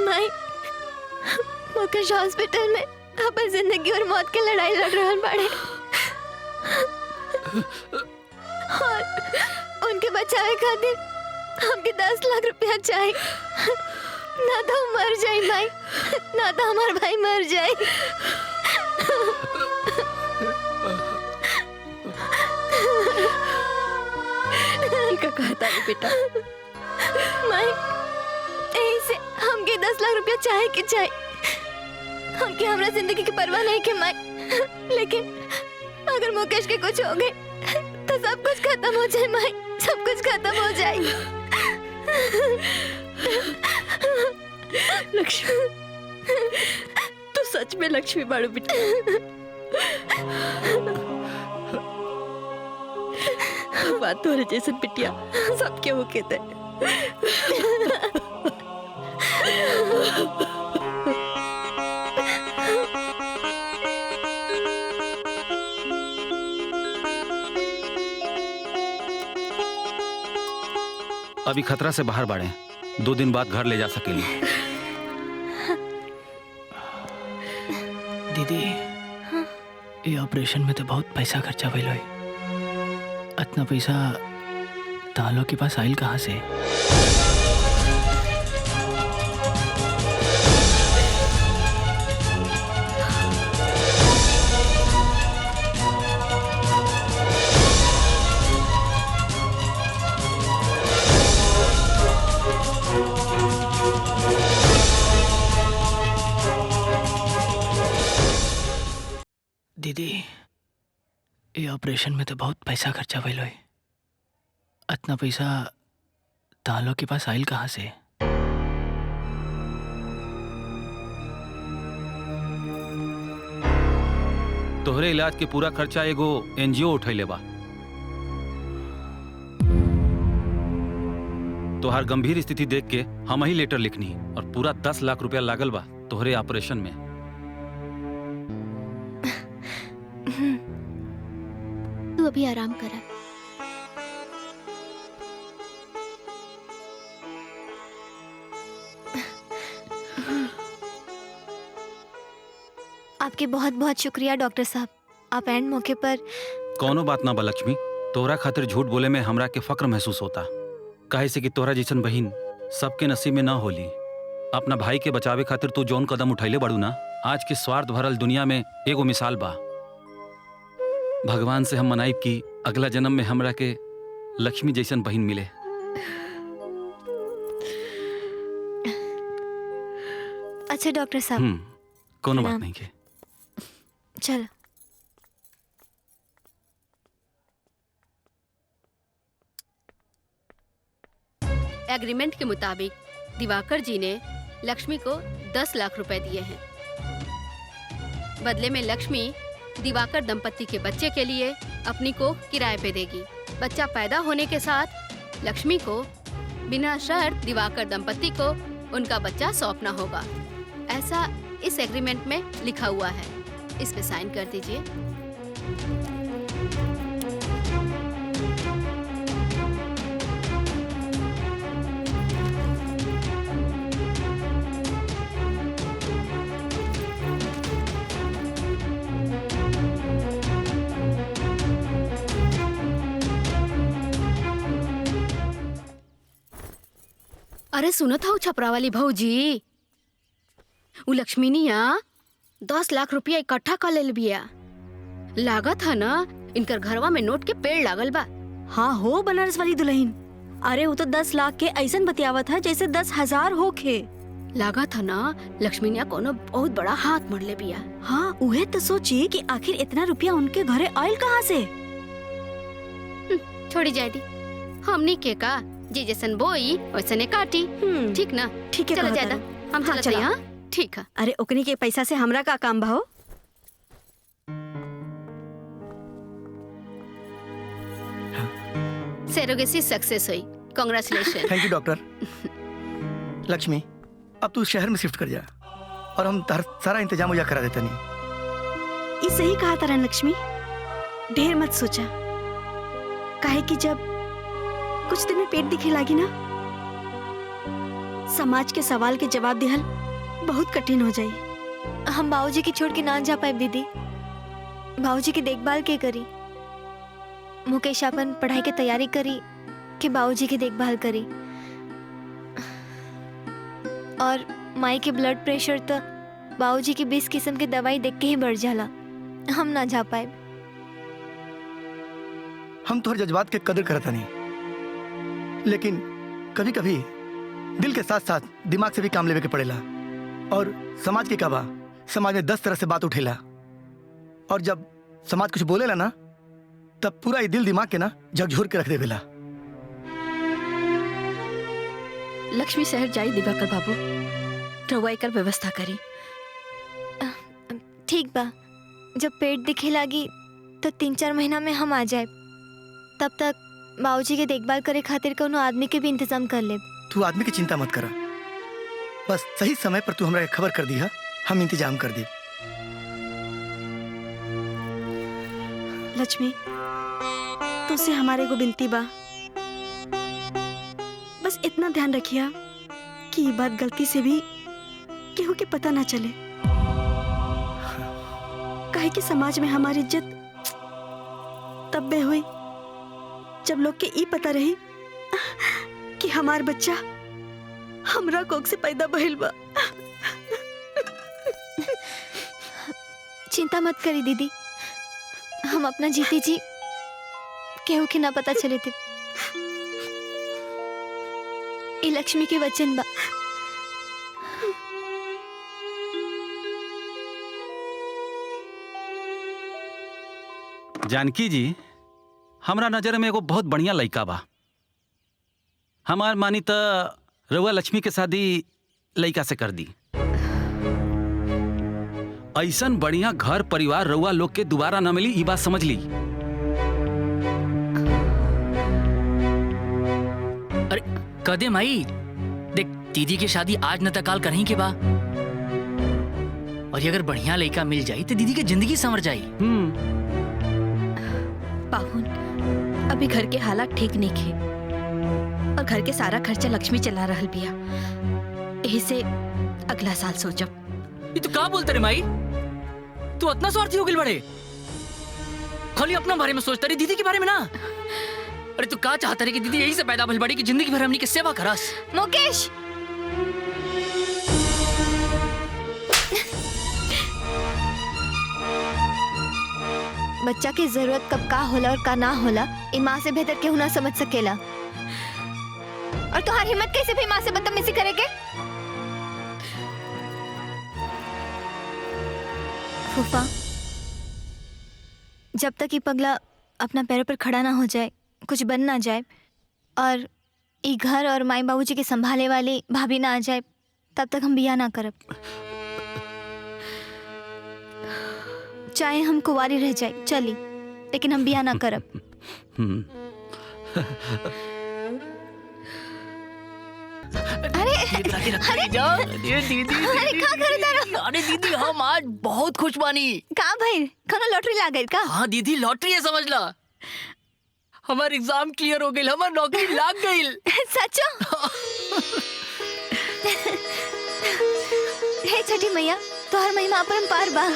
माई मुकेश हॉस्पिटल में अपन जिंदगी और मौत के लड़ाई लड़ रहल बाड़े और उनके बचावे खातिर हमके 10 लाख रुपया चाहिए। ना तो हम मर जाए माई, ना तो हमार भाई मर जाए। का कहता है बेटा? माई यही से हमके 10 लाख रुपया चाहे कि चाहे। हमके हमरा जिंदगी की परवाह नहीं के माई, लेकिन अगर मुकेश के कुछ हो गए तो सब कुछ खत्म हो जाए माई, सब कुछ खत्म हो जाए। लक्ष्मी तू सच में लक्ष्मी बाड़ू बेटा। बात तो जैसे बिटिया सब क्या हो कहते अभी खतरा से बाहर बाड़े, 2 दिन बाद घर ले जा सकेली। दीदी ये ऑपरेशन में तो बहुत पैसा खर्चा भइल होई। इतना पैसा तालो के पास आइल कहाँ से? दीदी ये ऑपरेशन में तो बहुत पैसा खर्चा भइल होई। इतना पैसा तालो के पास आइल कहाँ से? तोहरे इलाज के पूरा खर्चा एगो एनजीओ उठैले बा। तोहार गंभीर स्थिति देख के हम ही लेटर लिखनी और पूरा 10 लाख रुपया लागल बा तोहरे ऑपरेशन में। तू अभी आराम कर। आपके बहुत बहुत शुक्रिया डॉक्टर साहब, आप एंड मौके पर। कौनो बात ना बा लक्ष्मी, तोहरा खातिर झूठ बोले में हमरा के फक्र महसूस होता। काहे से कि तोहरा जैसन बहिन सबके नसीब में ना होली। अपना भाई के बचावे खातिर तू जौन कदम उठैले बाड़ू ना, आज के स्वार्थ भरल दुनिया में एगो मिसाल बा। भगवान से हम मनाइब कि अगला जन्म में हमरा के लक्ष्मी जैसन बहिन मिले। अच्छा डॉक्टर साहब, कोनो बात नहीं के। चलो। एग्रीमेंट के मुताबिक दिवाकर जी ने लक्ष्मी को 10 लाख रुपए दिए हैं। बदले में लक्ष्मी दिवाकर दंपति के बच्चे के लिए अपनी को किराए पे देगी। बच्चा पैदा होने के साथ लक्ष्मी को बिना शर्त दिवाकर दंपति को उनका बच्चा सौंपना होगा। ऐसा इस एग्रीमेंट में लिखा हुआ है, इस पे साइन कर दीजिए। अरे सुनो था छपरा वाली भौजी, उ लक्ष्मीनिया 10 लाख रुपया इकट्ठा कर ले बिया। लागत है ना इनकर घरवा में नोट के पेड़ लागल बा। हाँ हो बनारस वाली दुल्हन। अरे वो तो 10 लाख के ऐसन बतियावत है जैसे 10,000 होखे। लागत है ना लक्ष्मीनिया कोनो बहुत बड़ा हाथ मर ले बिया। हाँ उहे तो सोची कि आखिर इतना रुपया उनके घरे आयल कहाँ से। छोड़ी जाए दी, हमनी के का जी जैसन बोई वैसने काटी। ठीक ना? ठीक है, चलो कहता जायदा रहो। हम हाँ, चलत चलो। हैं। हाँ ठीक है। अरे ओकनी के पैसा से हमरा का काम बा हो। सेरोगेसी सक्सेस हुई, congratulation. Thank you doctor. Lakshmi अब तू शहर में शिफ्ट कर जा और हम सारा इंतजाम मुझे करा देते नहीं। ये सही कहा तारा लक्ष्मी, ढेर मत सोचा। काहे कि जब कुछ दिन में पेट दिखे लागी ना, समाज के सवाल के जवाब दिहल बहुत कठिन हो जाई। हम बाबूजी की छोड़ के ना जा पाए दीदी। बाबूजी की देखभाल के करी? मुकेश अपन पढ़ाई की तैयारी करी कि बाबूजी की देखभाल करी? और माई के ब्लड प्रेशर तो बाबूजी की 20 किस्म की दवाई देख के ही बढ़ जाला। हम ना जा पाए। हम तोहर जज्बात के कदर करता नहीं, लेकिन कभी कभी दिल के साथ साथ दिमाग से भी काम लेवे के पड़ेला। और समाज के काबा, समाज में 10 तरह से बात उठेला, और जब समाज कुछ बोलेला ना तब पूरा ये दिल दिमाग के ना झकझोर के रख देवेला। लक्ष्मी शहर जाई दिवाकर बाबू, रवाई कर व्यवस्था करी। ठीक बा, जब पेट दिखे लागी तो 3-4 महीना में हम आ जाए। तब तक बाबूजी के देखभाल करे खातिर कोनो आदमी के भी इंतजाम कर ले। तू आदमी की चिंता मत करा, बस सही समय पर तू हमरा खबर कर दिया, हम इंतजाम कर दे। लक्ष्मी तुझसे हमारे को बिनती बा, बस इतना ध्यान रखिया कि ये बात गलती से भी केहू के पता ना चले। काहे कि समाज में हमारी इज्जत तब बे हुई जब लोग के ई पता रही कि हमार बच्चा हमरा कोख से पैदा भइल बा। चिंता मत करी दीदी, हम अपना जीती जी केहू के ना पता चले थे। ये लक्ष्मी के वचन बा। जानकी जी, हमरा नजर में एगो बहुत बढ़िया लड़का बा। हमार मानी त रउआ लक्ष्मी के शादी लड़का से कर दी। ऐसन बढ़िया घर परिवार रउआ लोग के दोबारा न मिली, ई बात समझ ली। अरे कदे माई, देख दीदी की शादी आज न त काल करही के बा। और ये अगर बढ़िया लड़का मिल जाई तो दीदी की जिंदगी संवर जाई। पाहुन, अभी घर के हालात ठीक नहीं खे और घर के सारा खर्चा लक्ष्मी चला रहल बिया। यही से अगला साल सोचब। ये तू का बोलते रे माई? तू इतना स्वार्थी हो गई बड़े? खाली अपना बारे में सोचता रही, दीदी के बारे में ना। अरे तू का चाहता रे कि दीदी यही से पैदा भइल बड़ी कि जिंदगी भर हमनी के सेवा करस? मुकेश, बच्चा की जरूरत कब का होला और का ना होला, ई माँ से बेहतर केहू ना समझ सकेला। और तुम्हारी हिम्मत कैसे भी माँ से बदतमीजी करेगे? फूफा, जब तक ये पगला अपना पैरों पर खड़ा ना हो जाए, कुछ बन ना जाए, और ये घर और माई बाबूजी के संभाले वाली भाभी ना आ जाए, तब तक हम बिया ना करब। चाहे हम कुंवारी रह जाए चली, लेकिन हम बिया ना करब। अरे अरे दीदी, अरे का करे तारा? अरे दीदी, हम आज बहुत खुश बानी। का भाई, कोनो लॉटरी लाग गई का? हाँ दीदी, लॉटरी है, समझ ला। हमार एग्जाम क्लियर हो गई, हमार नौकरी लाग गई। सचो? हे छठी मैया, तोहर महिमा अपरंपार बा।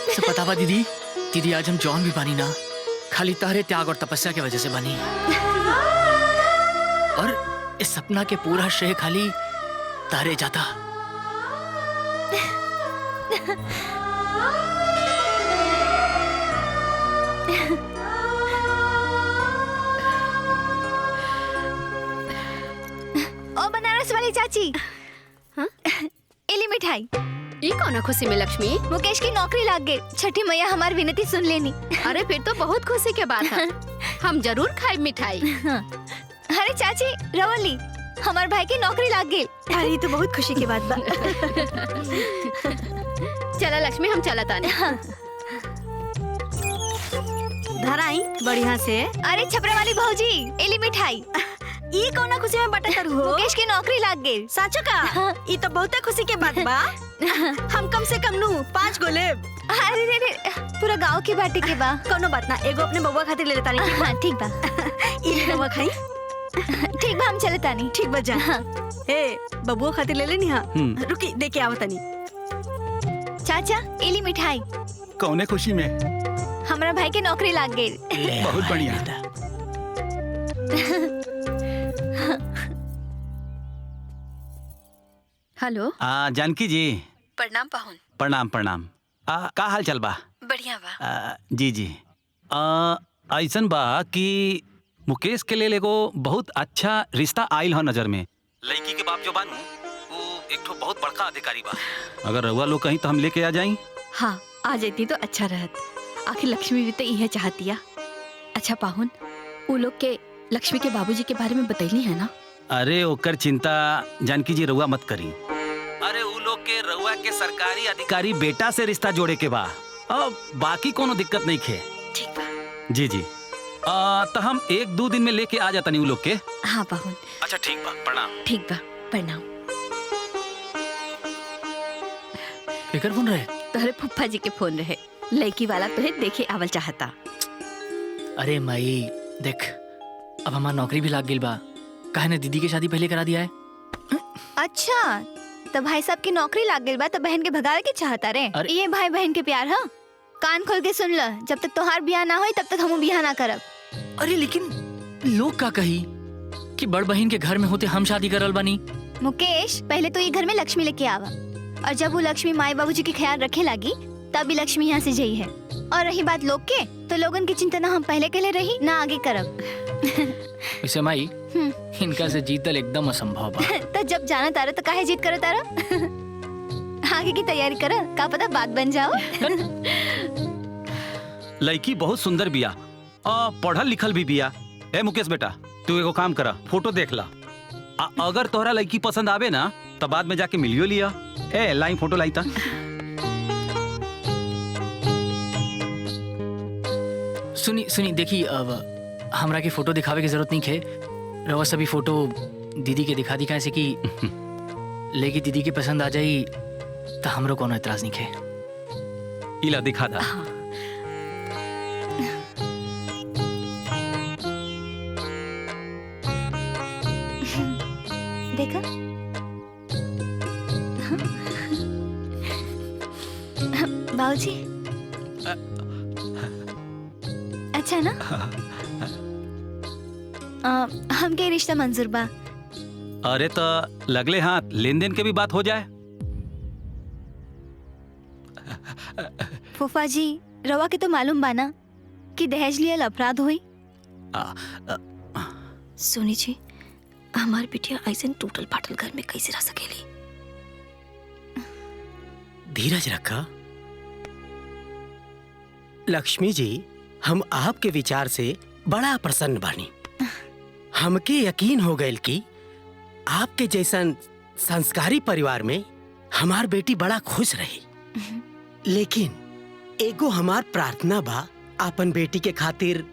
सब पता बा दीदी, दीदी आज हम जौन भी बानी ना, खाली तारे त्याग और तपस्या की वजह से बनी। और इस सपना के पूरा श्रेय खाली तारे जाता। ओ बनारस वाली चाची, हाँ? एली मिठाई। ये कौन खुशी में लक्ष्मी? मुकेश की नौकरी लाग गई। छठी मैया हमारी विनती सुन लेनी। अरे फिर तो बहुत खुशी के बात है। हम जरूर खाए मिठाई। अरे चाची रवली, हमारे भाई की नौकरी लाग गई। अरे तो बहुत खुशी की बात बा। चला लक्ष्मी, हम चला ताने। धराई बढ़िया से। अरे छपरा वाली भौजी, एली मिठाई। ई कौना खुशी में बटा कर हो? मुकेश की नौकरी लाग गई। साचो का? ई तो बहुत खुशी के बात बा। हम कम से कम 5 गोले। अरे रे रे, पूरा गांव की बाटे के बा। कोनो बात ना, एगो अपने बबुआ खातिर ले लेता नहीं। हाँ ठीक बा। ई बबुआ खाई। ठीक बा, हम चले तानी। ठीक बा जा। ए बबुआ खातिर ले लेनी। हां रुकी, दे के आवत नहीं। चाचा एली मिठाई। कौने खुशी में? हमारा भाई की नौकरी लाग गई। बहुत बढ़िया। हेलो। जानकी जी। प्रणाम पाहुन। प्रणाम प्रणाम। का हाल चल बा? बढ़िया बा। जी जी। ऐसन बा कि मुकेश के लिए एगो बहुत अच्छा रिश्ता आइल हो नजर में। लड़की के बाप जो बानू वो एक ठो बहुत बड़का अधिकारी बा। अगर रउआ लोग कहीं तो हम लेके आ जाई। हाँ आ जाती तो अच्छा रहत। आखिर लक्ष्मी भी तो यह चाहती है। अच्छा पाहुन, वो लोग के लक्ष्मी के बाबूजी के बारे में बतैली है ना? अरे ओकर चिंता जानकी जी रउआ मत करी। अरे वो लोग के रउआ के सरकारी अधिकारी बेटा से रिश्ता जोड़े के बा। अब बाकी कोनो दिक्कत नहीं खे। ठीक बा। जी जी। तो हम 1-2 दिन में लेके आ जाता नहीं वो लोग के। हाँ पाहुन। अच्छा ठीक बा, प्रणाम। ठीक बा, प्रणाम। केकर फोन रहे? तोहरे फुफ्फा जी के फोन रहे। लड़की वाला तुहे देखे आवल चाहता। अरे माई देख, अब हमार नौकरी भी लाग गई बा। काहे ने दीदी की शादी पहले करा दिया है। अच्छा तो भाई साहब की नौकरी लाग गई बा, तो बहन के भगावे के चाहता रे। अरे- ये भाई बहन के प्यार। हाँ कान खोल के सुन ल, जब तक तोहार बियाह ना होई तब तक हम बियाह ना करब। अरे लेकिन लोग का कही कि बड़ बहन के घर में होते हम शादी करल बानी। मुकेश पहले तो ये घर में लक्ष्मी लेके आवा, और जब वो लक्ष्मी माई बाबूजी के ख्याल रखे लगी तभी लक्ष्मी यहाँ से जाई है। और रही बात लोग के, तो लोगन की चिंता ना हम पहले के लिए रही ना आगे करब। वैसे माई इनका से जीतल एकदम असंभव बा। तो जब जाना तारा तो काहे जीत करो तारा। आगे की तैयारी करो, का पता बात बन जाओ। लड़की बहुत सुंदर बिया, पढ़ल लिखल भी बिया। ए मुकेश बेटा, तू एगो काम करा, फोटो देख ला। अगर तोहरा लड़की पसंद आवे ना तो बाद में जाके मिलियो लिया। ए लाई फोटो लाई ता। सुनी सुनी देखी, अब हमरा के फोटो दिखावे की जरूरत नहीं खे। रवा सभी फोटो दीदी के दिखा दी, कैसे कि लेकिन दीदी के पसंद आ जाई तो हमरो कोनो एतराज नहीं खे। इला दिखा दा। देखा बाबूजी अच्छा ना? हमके रिश्ता मंजूर बा। अरे तो लगले हाथ लेन देन के भी बात हो जाए। फूफा जी रवा के तो मालूम बा ना कि दहेज लियल अपराध हुई। सुनी जी, हमार बिटिया ऐसे टूटल फाटल घर में कैसे रह सकेली? धीरज रखा। लक्ष्मी जी, हम आपके विचार से बड़ा प्रसन्न बानी। हमके यकीन हो गयल कि आपके जैसन संस्कारी परिवार में हमार बेटी बड़ा खुश रही। लेकिन एगो हमार प्रार्थना बा, आपन बेटी के खातिर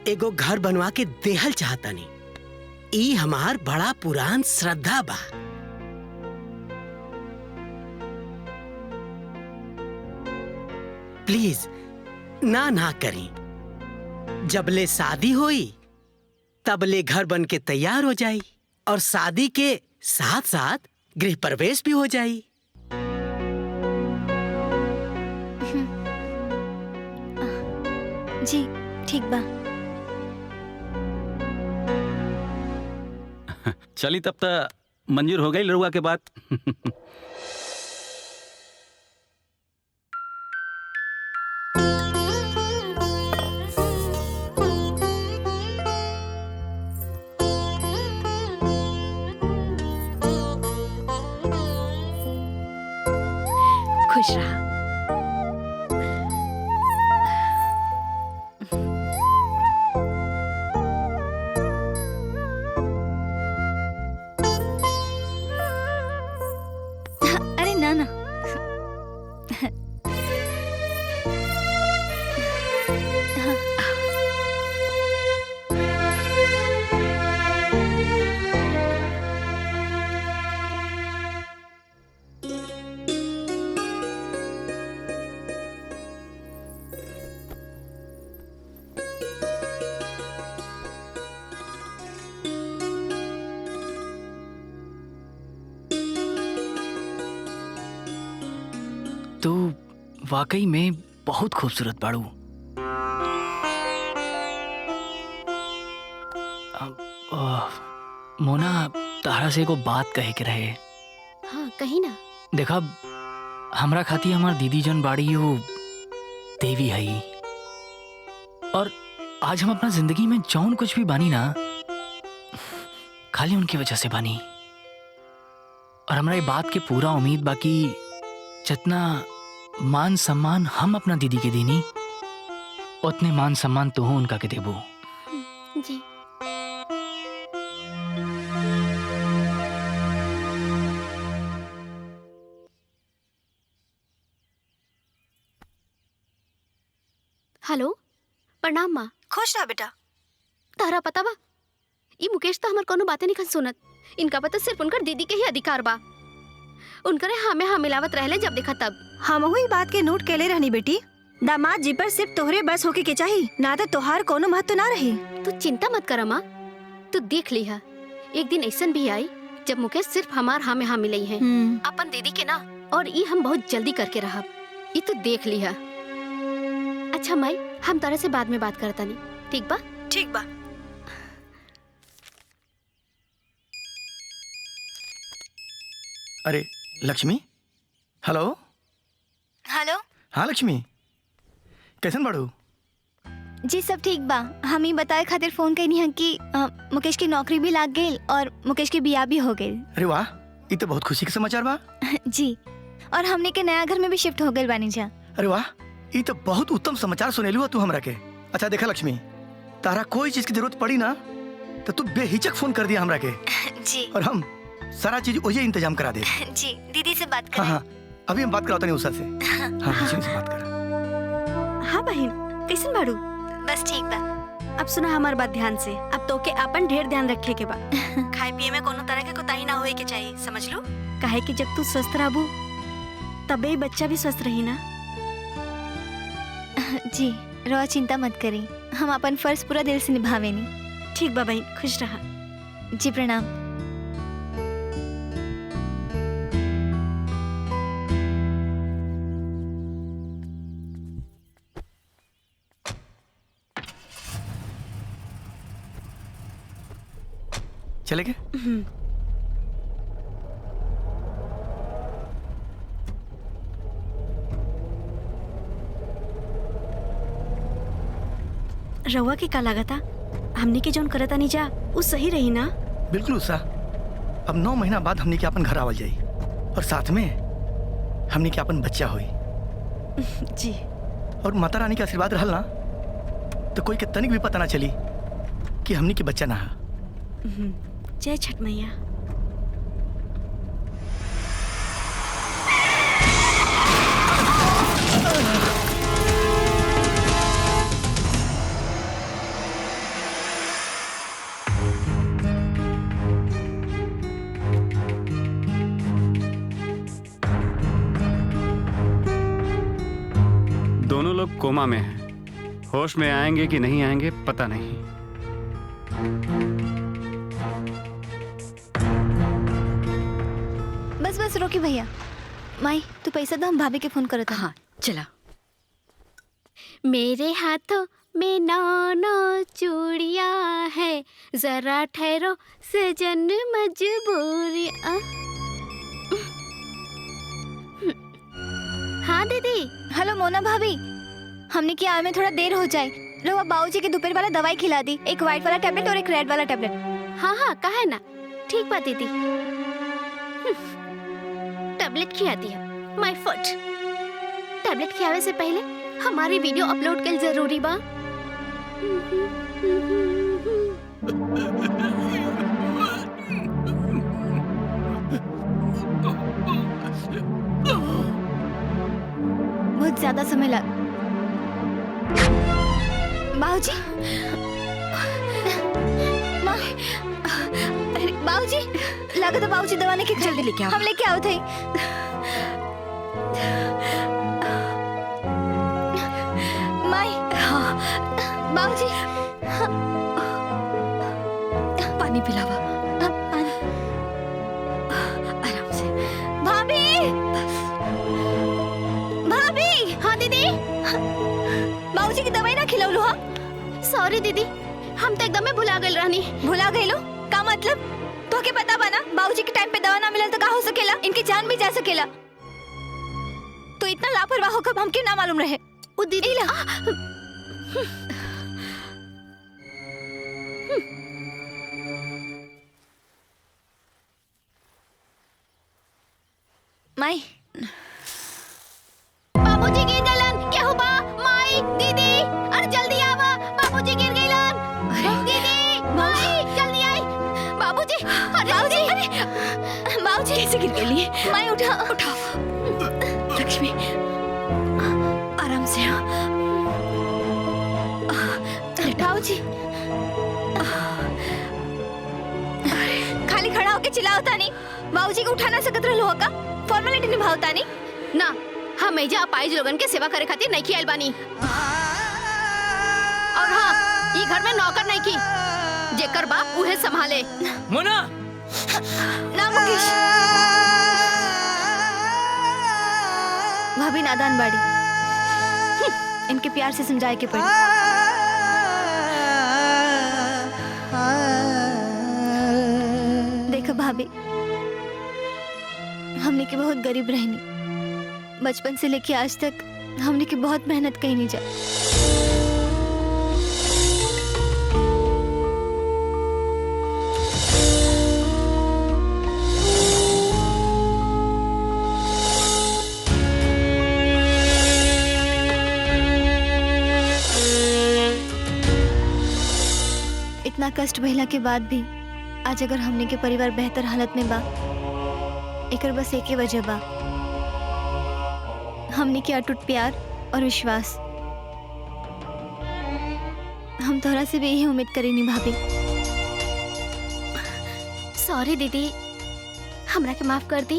एगो घर बनवा के देहल चाहतनी। ई हमार बड़ा पुरान श्रद्धा बा। प्लीज ना ना करी। जबले शादी होई तबले घर बन के तैयार हो जाई, और शादी के साथ साथ गृह प्रवेश भी हो जाई। जी ठीक बा। चली तब तक मंजूर हो गई लड़ुआ के बात। खुश रहा। अरे ना ना। तो वाकई में बहुत खूबसूरत बाड़ू। मोना तारा से को बात कहे के रहे। हाँ कहीं ना। देखा हमरा खाती हमार दीदी जन बाड़ी वो देवी है, और आज हम अपना जिंदगी में जौन कुछ भी बानी ना खाली उनकी वजह से बानी। और हमरा ये बात के पूरा उम्मीद बाकी जितना मान सम्मान हम अपना दीदी के देनी उतने मान सम्मान तो हो उनका के देबो। जी। हेलो प्रणाम माँ। खुश रहा बेटा। तारा पता बा ई मुकेश तो हमार कोनो बातें नहीं सुनत। इनका पता सिर्फ उनकर दीदी के ही अधिकार बा। उनकरे हमें हाँ मिलावत रहले जब देखा तब। हम हुई बात के नोट केले रहनी बेटी। दामाद जी पर सिर्फ तोहरे बस होके के चाहिए, ना तो तोहार कोनो महत्व ना रही। तू चिंता मत कर माँ, तू देख लिहा एक दिन ऐसन भी आई जब मुकेश सिर्फ हमार हाँ में हाँ मिलई है अपन दीदी के ना, और ये हम बहुत जल्दी करके रहब। ये तू देख लिहा। अच्छा माई हम तारा से बाद में बात करता नहीं, ठीक बा? ठीक बा। अरे लक्ष्मी। हेलो। हेलो। हाँ लक्ष्मी, कैसन बाड़ू? जी सब ठीक बा। हम ही बताए खातिर फोन कईनी है कि मुकेश की नौकरी भी लाग गई और मुकेश की बियाह भी हो गई। अरे वाह, ये तो बहुत खुशी के समाचार बा। जी, और हमने के नया घर में भी शिफ्ट हो गए बानी जा। अरे वाह, ये तो बहुत उत्तम समाचार सुनेलू तू हमरा के। अच्छा देखा लक्ष्मी, तारा कोई चीज की जरूरत पड़ी ना तो तू बेहिचक फोन कर दिया हमरा के। जी। और हम सारा चीज वही इंतजाम करा दे। जी दीदी से बात हाँ हाँ, अभी हम बात कराते नहीं उषा से। हाँ खुशी से बात कर। हाँ बहन, कैसन बाड़ू? बस ठीक बा। अब सुना हमार बात ध्यान से। अब तो के अपन ढेर ध्यान रखे के बा। खाए पिए में कोनो तरह के कोताही ना होए के चाहिए, समझ लो। काहे कि जब तू स्वस्थ रहबू तबे ही बच्चा भी स्वस्थ रही ना। जी रवा चिंता मत करी, हम अपन फर्ज पूरा दिल से निभावेनी। ठीक बा बहन, खुश रहा। जी प्रणाम। चले गए? रउआ के का लागता? हमने के जौन करता नहीं जा वो सही रही ना? बिल्कुल उषा, अब 9 महीना बाद हमने के अपन घर आवल जाई और साथ में हमने के अपन बच्चा होई। जी। और माता रानी के आशीर्वाद रहल ना तो कोई के तनिक भी पता ना चली कि हमने के बच्चा ना है। जय छठ मैया। दोनों लोग कोमा में हैं। होश में आएंगे कि नहीं आएंगे पता नहीं। बस बस रोकी भैया। माई तू पैसा दो, हम भाभी के फोन करो। हाँ चला। मेरे हाथों में 9 चूड़ियां है, जरा ठहरो सजन मजबूरी। हाँ दीदी। हेलो मोना भाभी, हमने की आने में थोड़ा देर हो जाए, रवा बाबूजी के दोपहर वाला दवाई खिला दी, एक व्हाइट वाला टैबलेट और एक रेड वाला टैबलेट। हाँ हाँ कहा ना, ठीक बात दीदी। टैबलेट खिला दिया, माय फुट। टैबलेट खिलावे से पहले हमारी वीडियो अपलोड कर जरूरी बा। बहुत ज्यादा समय लग। बाबूजी, बाबूजी लगा तो बाबूजी दवा नहीं, जल्दी लेके आओ। हम लेके आओ थे। माई, बाबूजी पानी पिलावा। आराम से। भाभी, भाभी। हाँ दीदी। बाबूजी की दवाई ना खिलाओ लो। हाँ सॉरी दीदी, हम तो एकदम भुला गए रहनी। भुला गए लो का मतलब? तो के पता बना बाबूजी के टाइम पे दवा ना मिलल तो का हो सकेला, इनकी जान भी जा सकेला। तो इतना लापरवाह होकर हम क्यों ना मालूम रहे? ओ दीदी ला। माई, बाबूजी गिर गइलन। क्या हुआ? माई, दीदी, अरे जल्दी आवा, बाबूजी गिर गइलन। दीदी, माई, जल्दी आई। बाबूजी, अरे बाबूजी, अरे बाबूजी कैसे गिर गई? माई उठा, उठा। लक्ष्मी, आराम से। बाबूजी, खाली खड़ा होके चिल्लाओता नहीं? बाबूजी को उठा ना सकत रहलो का? फॉर्मेलिटी निभावता नहीं ना। हम एजा अपाइज लोगन के सेवा करे खातिर नहीं खियाल बानी। और हाँ, ये घर में नौकर नहीं की, जेकर बाप उहे संभाले। मोना, ना मुकेश। भाभी नादान बाड़ी, इनके प्यार से समझाए के पड़ी। देखो भाभी, हमने के बहुत गरीब रहनी, बचपन से लेके आज तक हमने की बहुत मेहनत कही नहीं जा। इतना कष्ट भइला के बाद भी आज अगर हमने के परिवार बेहतर हालत में बा, एकर बस एक ही वजह बा, हमने के अटूट प्यार और विश्वास। हम तोहरा से भी यही उम्मीद करेनी भाभी। सॉरी दीदी, हमरा के माफ कर दी।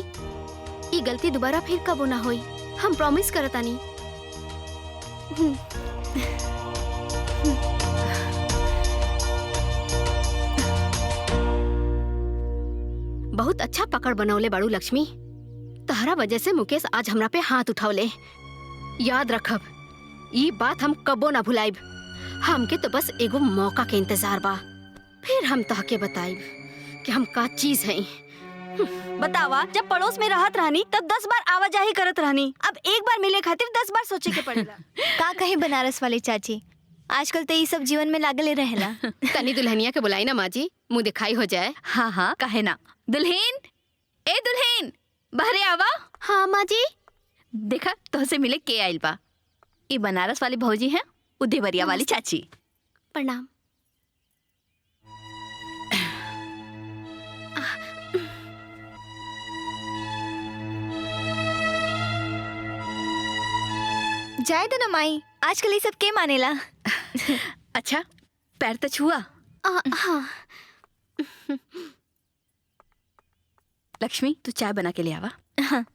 ये गलती दोबारा फिर कबो ना होई, हम प्रॉमिस करतानी। बहुत अच्छा पकड़ बनौले बाड़ू लक्ष्मी। तहरा वजह से मुकेश आज हमरा पे हाथ उठावले। याद रखब, ये बात हम कबो ना भुलाइब। हमके तो बस एगो मौका के इंतजार बा, फिर हम तहके बताइब कि हम का चीज हैं। बतावा, जब पड़ोस में रहत रहनी तब 10 बार आवाजाही करत रहनी, अब एक बार मिले खातिर 10 बार सोचे के पड़ेला। का कहे बनारस वाली चाची, आजकल तो ये सब जीवन में लागले रहेला। तनी दुल्हनिया के बुलाई ना माँ जी, मुँह दिखाई हो जाए। हाँ हाँ कहे ना। दुल्हन, ए दुल्हन, बहरे आवा। हाँ माँ जी। देखा तोहसे मिले के आइल बा। ये बनारस वाली भौजी हैं, उ देवरिया वाली चाची। प्रणाम। जाए तो ना माई, आजकल ये सब के मानेला। अच्छा, पैर तो छुआ। हाँ। लक्ष्मी, तू चाय बना के ले आवा। हाँ।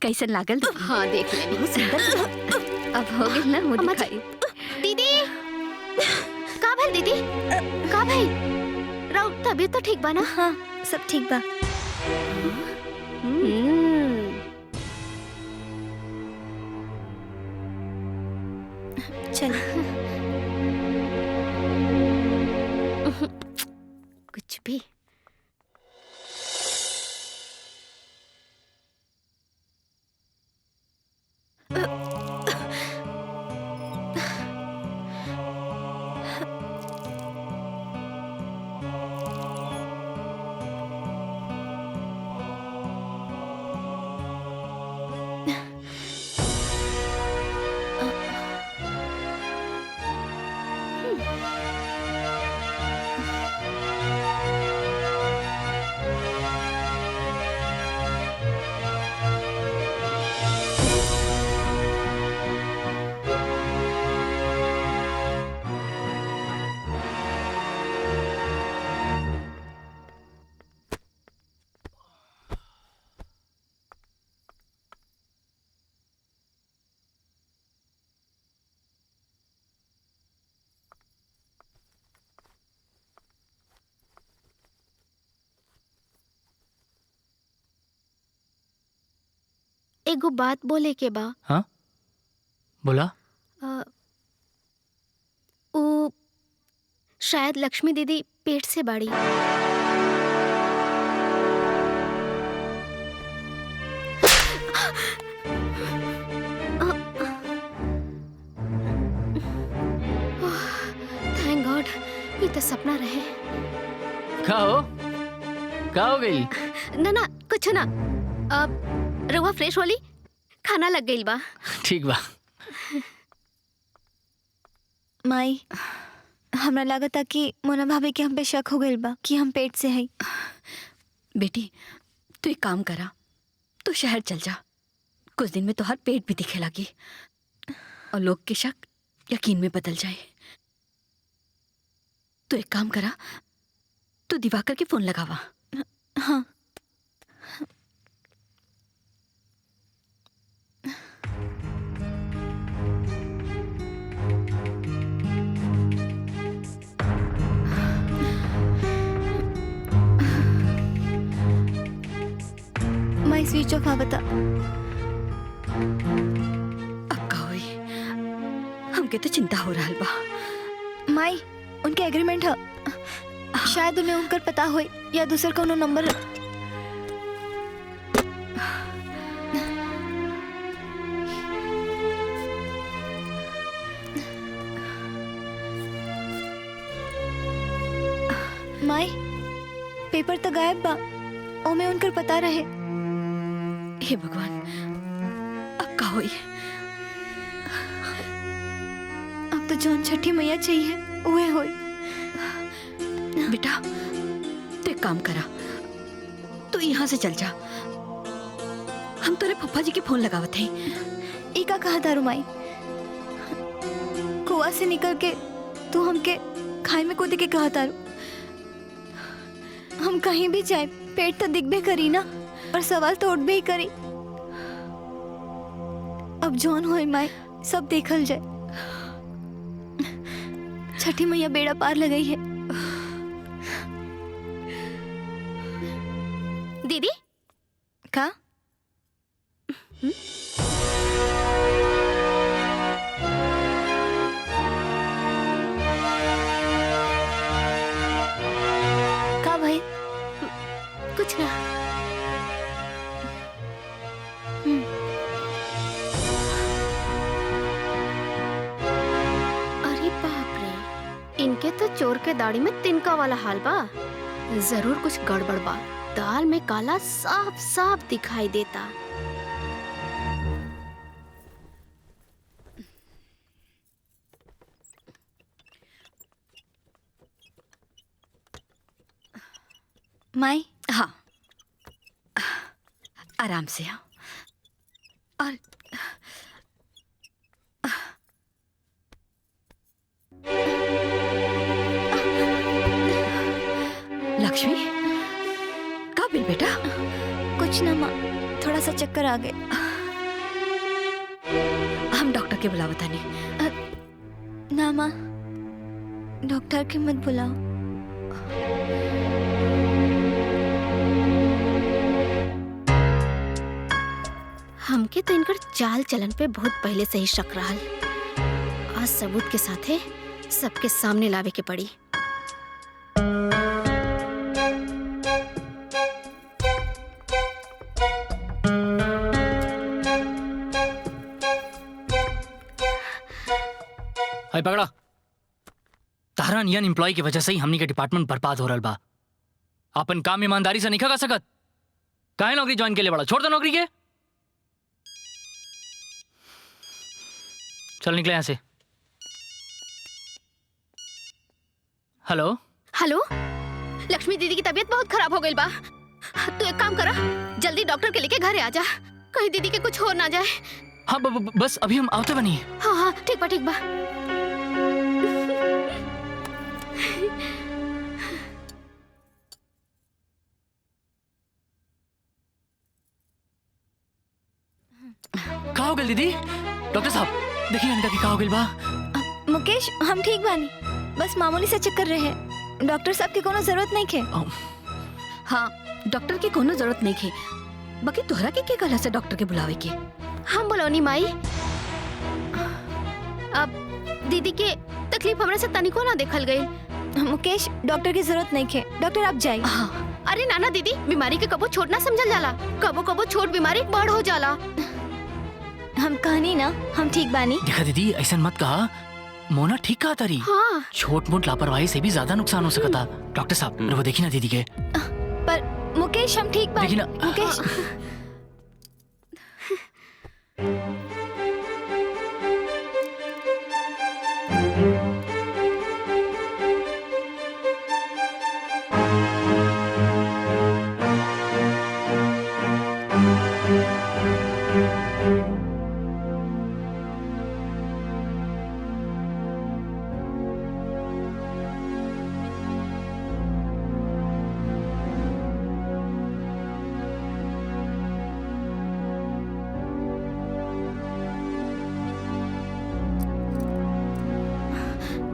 कैसन लागल? हाँ देख ले। बहुत सुंदर। अब हो गई ना मुझे दिखाई। दीदी, का भइल दीदी? का भइल? राउ तबीयत तो ठीक बा ना? हाँ सब ठीक बा। चल। एगो बात बोले के बा। हाँ बोला। वो शायद लक्ष्मी दीदी पेट से बाड़ी। थैंक गॉड, ये तो सपना रहे। का हो गई? ना कुछ ना। अब रवा फ्रेश होली, खाना लग गई बा। ठीक बा। माई, हमरा लागता कि मोना भाभी के हम पे शक हो गइल बा कि हम पेट से हई। बेटी तू एक काम करा, तू शहर चल जा, कुछ दिन में तो हर पेट भी दिखे लगी और लोग के शक यकीन में बदल जाए। तू एक काम करा, तू दिवाकर के फोन लगावा। हाँ। माई स्विच ऑफ बता। अब का हुई, हमके तो चिंता हो रहा बा। माई उनके एग्रीमेंट है, शायद उन्हें उनकर पता हो या दूसर कोनो नंबर। माई पेपर तो गायब बा, ओमे उनकर पता रहे। हे भगवान, अब का हुई? अब तो जौन छठी मैया चाहिए वह होई। बेटा तू एक काम करा, तू यहाँ से चल जा, हम तेरे पप्पा जी के फोन लगावत हैं। ई का कहा दारू माई? कुआ से निकल के तू हमके खाई में कूद के कहा तारू। हम कहीं भी जाए पेट तो दिखबे करी ना, और सवाल तो उठबे ही करी। अब जौन होई माई सब देखल जाए। छठी मैया बेड़ा पार लगई है। दीदी का? का भाई? कुछ ना। अरे बाप रे, इनके तो चोर के दाढ़ी में तिनका वाला हाल बा। जरूर कुछ गड़बड़ बा, दाल में काला साफ साफ दिखाई देता। माई हाँ, आराम से आओ। और लक्ष्मी का बिल बेटा? कुछ ना माँ, थोड़ा सा चक्कर आ गए। हम डॉक्टर के बुलावता नहीं। ना माँ, डॉक्टर के मत बुलाओ। हमके तो इनकर चाल चलन पे बहुत पहले से ही शक रहल। आज सबूत के साथे सबके सामने लावे के पड़ी। हाय पकड़ा। तारा नियन एम्प्लॉय की वजह से ही हमनी के डिपार्टमेंट बर्बाद हो रहा बा। अपन काम ईमानदारी से नहीं कर सकत। काहे नौकरी ज्वाइन के लिए बड़ा? छोड़ दो नौकरी के। चल निकले यहाँ से। हेलो हेलो, लक्ष्मी दीदी की तबीयत बहुत खराब हो गई बा। तू एक काम करा, जल्दी डॉक्टर के लेके घरे आ जा, कहीं दीदी के कुछ हो ना जाए। हाँ बस अभी हम आवते बनी। हाँ हाँ ठीक बा ठीक बा। कहाँ हो गई दीदी? डॉक्टर साहब देखिए अनका की कहाँ हो गई बा। मुकेश हम ठीक बानी, बस मामूली सा चक्कर रहे। डॉक्टर साहब की कोनो जरूरत नहीं है। हाँ, डॉक्टर की कोनो जरूरत नहीं है। बाकी तोहरा के कहला से डॉक्टर के बुलावे के? हम बोलौनी माई। अब दीदी के तकलीफ हमरा से तनिको ना देखल गई। मुकेश, डॉक्टर की जरूरत नहीं है, डॉक्टर आप जाइए। अरे नाना दीदी, बीमारी के कबो छोट ना समझल जाला, कबो कबो छोट बीमारी बड़ हो जाला। हम कहनी ना हम ठीक बानी। देखा दीदी, ऐसा मत कहा, मोना ठीक कहा तारी। हाँ। छोट मोट लापरवाही से भी ज्यादा नुकसान हो सकता। डॉक्टर साहब वो देखी ना दीदी के। पर मुकेश हम ठीक बानी। देखी ना। मुकेश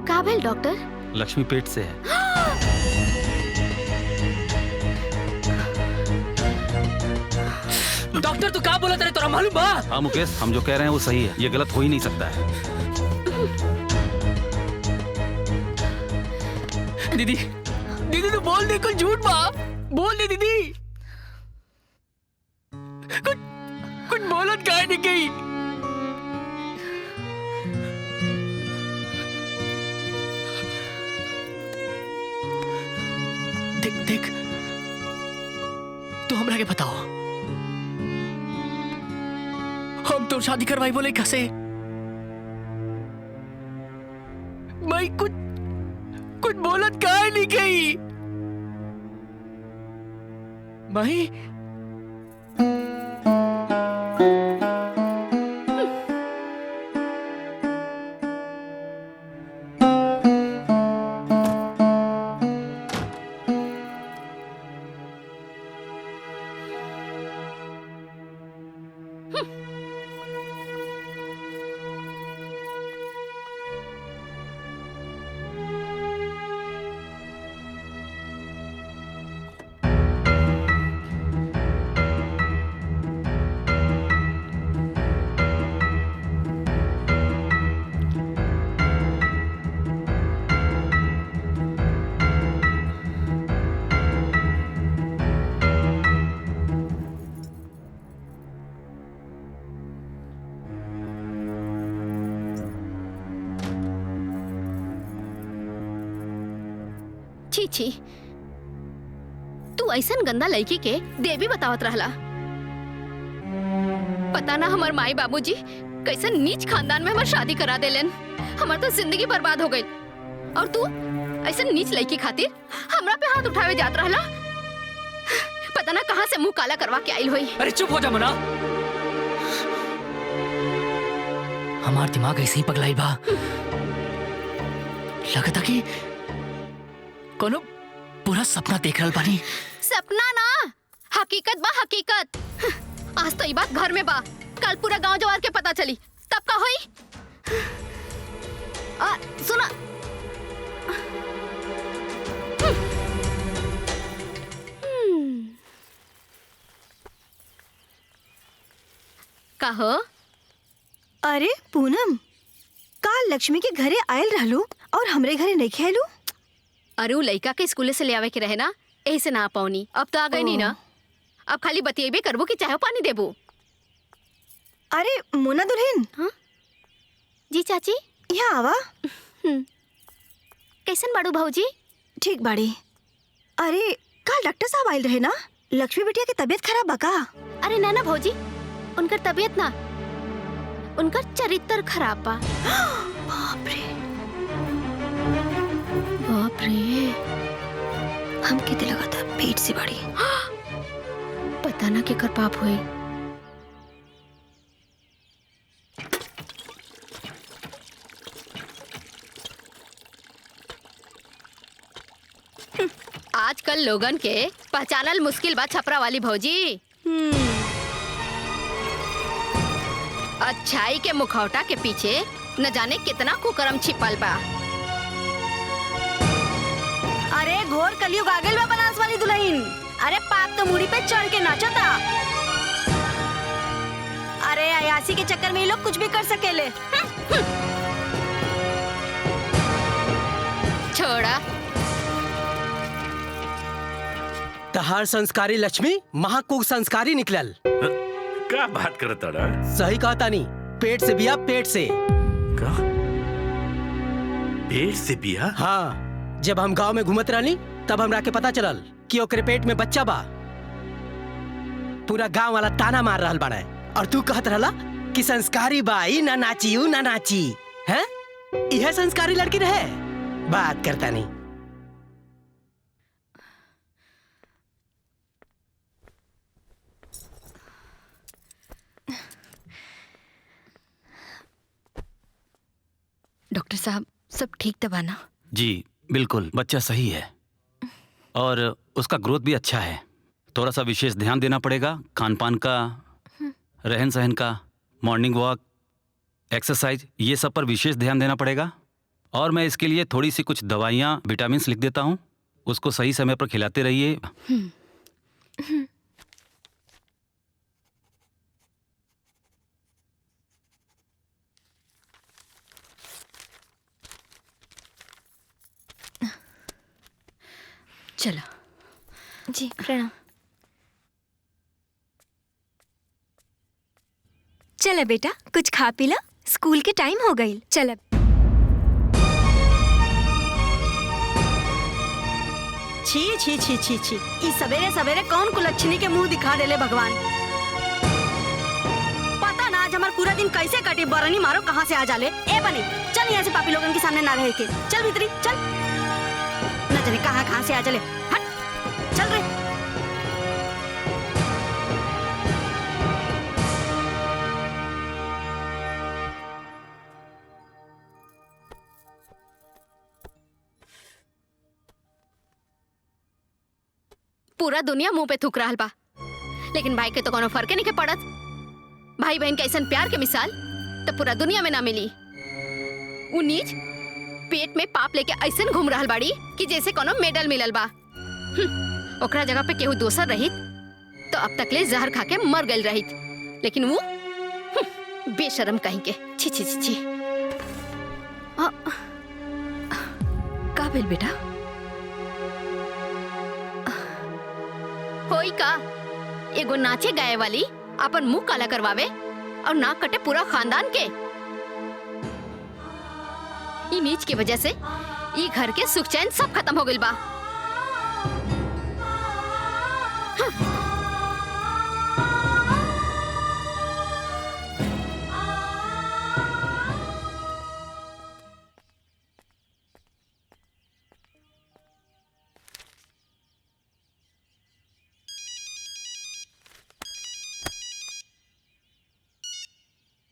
का भेल डॉक्टर? लक्ष्मी पेट से है। डॉक्टर तू क्या बोला तेरे, तोरा मालूम बा? हाँ मुकेश, हम जो कह रहे हैं वो सही है, ये गलत हो ही नहीं सकता है। दीदी दीदी तू बोल दे, कुछ झूठ बा, बोल दे दीदी। कुछ बोलत काहे नहीं गई? देख देख, तू हमरा के बताओ, हम तो शादी करवाई बोले कैसे? भाई कुछ बोलत काहे नहीं गई? भाई छी छी, तू ऐसन गंदा लड़की के देवी बतावत रहला। पता ना हमार माई बाबूजी कैसन नीच खानदान में हमार शादी करा देलन, हमार तो जिंदगी बर्बाद हो गई। और तू ऐसन नीच लड़की खातिर हमरा पे हाथ उठावे जात रहला। पता ना कहां से मुंह काला करवा के आइल होई। अरे चुप हो जा मना, हमार दिमाग ऐसे ही पगलाई बा। लगता कि कोनो पूरा सपना देख रहल बानी। सपना ना, हकीकत बा हकीकत। आज तो ये बात घर में बा, कल पूरा गांव जवार के पता चली, तब का होई? सुना, कहो। अरे पूनम, काल लक्ष्मी के घरे आयल रहलू और हमरे घरे नहीं खेलू? अरे वो लड़का के स्कूल से ले आवे के रहे ना, यही से ना पाऊनी। अब तो आ गई नहीं ना, अब खाली बतिएबे करबो कि चाहे पानी देबो। अरे मोना दुल्हन। हाँ जी चाची, यहाँ आवा। कैसन बाड़ू भाऊजी? ठीक बाड़ी। अरे काल डॉक्टर साहब आयल रहे ना, लक्ष्मी बिटिया की तबीयत खराब बा का? अरे ना ना भाऊजी, उनकर तबीयत ना, उनकर चरित्र खराब बा। बाप रे बाप रे, हम किते लगा था पेट से बड़ी। पता ना केकर पाप हुई। आजकल लोगन के पहचानल मुश्किल बा छपरा वाली भौजी। अच्छाई के मुखौटा के पीछे न जाने कितना कुकर्म छिपल बा। अरे घोर कलयुग आ गइल बा बनास वाली दुल्हन। अरे पाप तो मुड़ी पे चढ़ के नाचता। अयासी के चक्कर में ये लोग कुछ भी कर सकेले। छोड़ा। तहार संस्कारी लक्ष्मी महाकुक संस्कारी निकलल। क्या बात करता रहा? सही कहा तानी, पेट से बिया, पेट से। का? पेट से बिया? हाँ, जब हम गांव में घूमत रहनी तब हमरा के पता चलल कि ओकरे पेट में बच्चा बा। पूरा गांव वाला ताना मार रहल बाड़े और तू कहत रहला कि संस्कारी बाई ना नाची ना नाची। हैं? यह संस्कारी लड़की रहे? बात करता नहीं। डॉक्टर साहब, सब ठीक तो बा ना? जी बिल्कुल, बच्चा सही है और उसका ग्रोथ भी अच्छा है। थोड़ा सा विशेष ध्यान देना पड़ेगा, खान पान का, रहन सहन का, मॉर्निंग वॉक, एक्सरसाइज, ये सब पर विशेष ध्यान देना पड़ेगा। और मैं इसके लिए थोड़ी सी कुछ दवाइयाँ, विटामिन लिख देता हूँ, उसको सही समय पर खिलाते रहिए। चलो। जी प्रणाम। चल बेटा, कुछ खा पी ला, स्कूल के टाइम हो गई। चल। छी छी छी छी छी, ई सवेरे सवेरे कौन कुलच्छनी के मुंह दिखा देले भगवान। पता ना आज हमार पूरा दिन कैसे कटे। बरनी मारो कहाँ से आ जाले। ए बनी, चल यहाँ से पापी लोगन के सामने ना रहे के। चल भीतरी चल, न जाने कहाँ से आ जाले। हट, चल रे। पूरा दुनिया मुंह पे थूक रहल बा, लेकिन भाई के तो कोनो फर्क नहीं के पड़त। भाई बहन के ऐसा प्यार के मिसाल तो पूरा दुनिया में ना मिली। उ नीच पेट में पाप लेके ऐसा घूम रहल बाड़ी कि जैसे कोनो मेडल मिलल बा। ओकरा जगह पे केहू दोसर रहित तो अब तक ले जहर खा के मर गई रहित, लेकिन वो बेशरम कहीं के। छी छी छी छी। का भेल बेटा? होई का, एगो नाचे गाए वाली अपन मुंह काला करवावे और नाक कटे पूरा खानदान के। ई नीच के वजह से ई घर के सुख चैन सब खत्म हो गइल बा।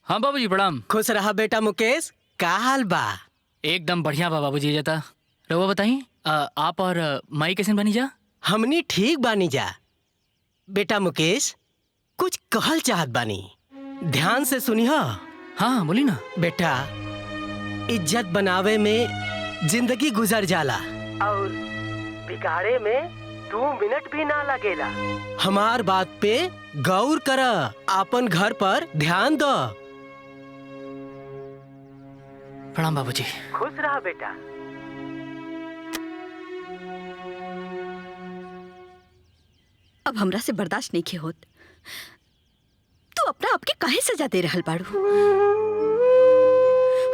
हाँ बाबूजी प्रणाम। खुश रहा बेटा मुकेश, का हाल बा? एकदम बढ़िया बा बाबूजी। जाता रहुआ बताई, आप और माई कैसे बनी जा? हमनी ठीक बानी जा। बेटा मुकेश, कुछ कहल चाहत बानी, ध्यान से सुनी। हाँ बोली ना। बेटा, इज्जत बनावे में जिंदगी गुजर जाला और बिगाड़े में 2 मिनट भी ना लगेला। हमार बात पे गौर कर, अपन घर पर ध्यान दो। प्रणाम बाबूजी। खुश रहा बेटा। अब हमरा से बर्दाश्त नहीं के होत। तू अपना आपके काहे सजा दे रहल बाड़ू?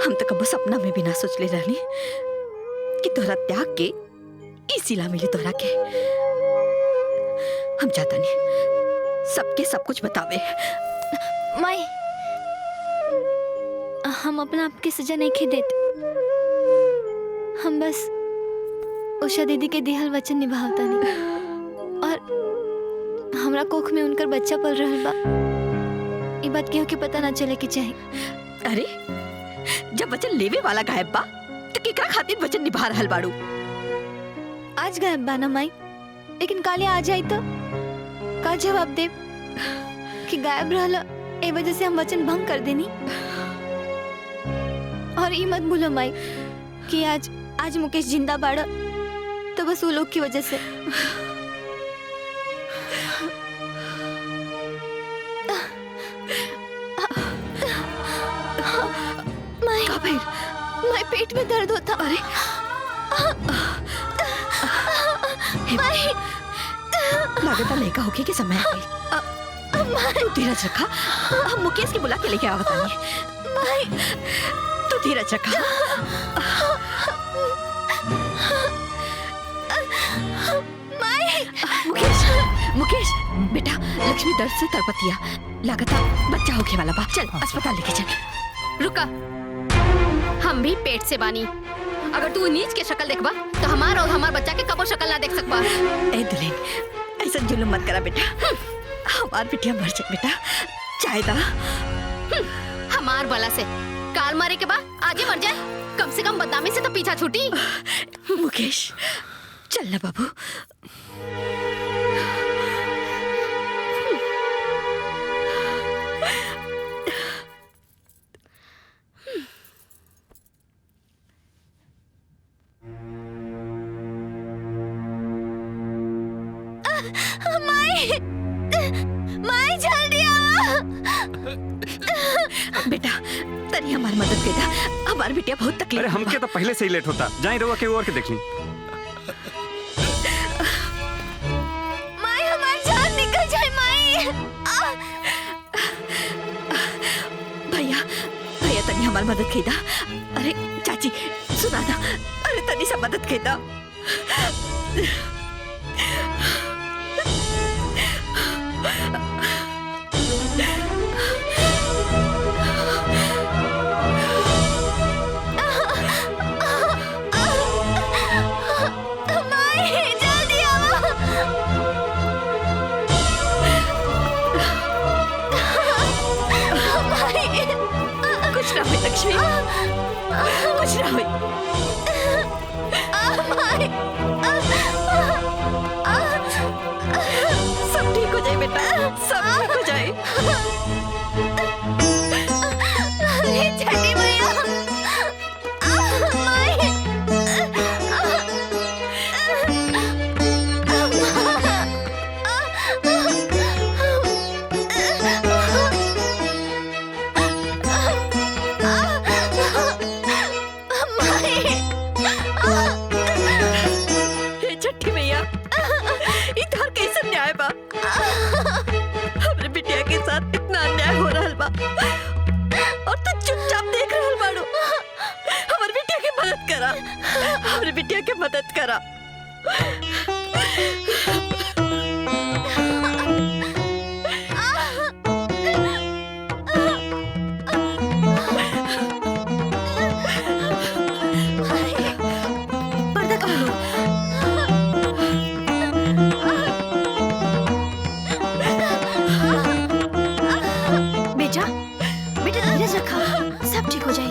हम तो कबो सपना में भी ना सोचले रहनी कि तोहरा त्याग के ई सिला मिली तोहरा के। हम चाहता नहीं सबके सब कुछ बतावे। माई, हम अपना आपके सजा नहीं खे देते। हम बस उषा दीदी के दिहल वचन निभावता नहीं और हमरा कोख में उनकर बच्चा पल रहल बा। ये बात केहू के पता ना चले के चाहे। अरे जब वचन लेवे वाला गायब बा तो केकरा खातिर वचन निभा रहल बाड़ू? आज गायब बा ना माई, लेकिन काले आ जाई तो का जवाब दे कि गायब रहला ए वजह से हम वचन भंग कर देनी। और ये मत भूलो माई कि आज मुकेश जिंदा बाड़ा तो बस वो लोग की वजह से। माई पेट में दर्द होता। अरे माई लागत लेका होके के समय आ गई। तू धीरज रखा, हम मुकेश के बुला के लेके आवत आनी। माई तू धीरज रखा। माई मुकेश मुकेश बेटा, लक्ष्मी दर्द से तड़पतिया, लागता बच्चा होके वाला बा। चल अस्पताल लेके चल। रुका, हम भी पेट से बानी। अगर तू नीच के शक्ल देखबा तो हमार और हमार बच्चा के कबो शक्ल ना देख सकबा। ए दुल्हन, ऐसा जुल्म मत करा बेटा। हमार बिटिया मर जाए बेटा, चाहे दा। हमार बला से काल मारे के बाद आगे मर जाए, कम से कम बदनामी से तो पीछा छूटी। मुकेश चल ना बाबू। माई जल्दी आओ। बेटा तनी हमारी मदद कर दा, हमारी बिटिया बहुत तकलीफ। अरे हमके तो पहले से ही लेट होता, जाए रहुआ के और के देख ली। माई हमारी जान निकल जाए। माई भैया भैया तनी हमारी मदद कर दा। अरे चाची सुना ना, अरे तनी सा मदद कर दा। कुछ ना हुई लक्ष्मी, कुछ ना हुई। सब ठीक हो जाए बेटा, सब ठीक हो जाए। छठी मैया छठी मैया, इधर कैसे न्याय बा? हमरे बिटिया के साथ इतना अन्याय हो रहा बा और तू चुपचाप देख रहल बाड़ू। हमरे बिटिया के मदद करा, हमरे बिटिया के मदद करा। पर्दा कहाँ लो? बेटा बेटा धीरज रखा, सब ठीक हो जाए।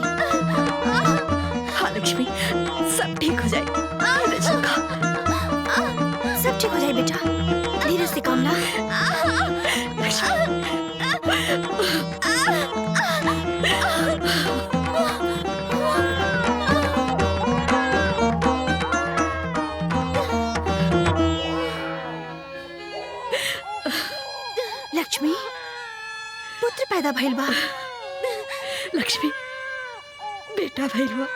हाँ लक्ष्मी, सब ठीक हो जाए। धीरज रखा। सब ठीक हो जाए बेटा, धीरज से काम ला। लक्ष्मी पुत्र पैदा भइल बा। लक्ष्मी बेटा भइल बा।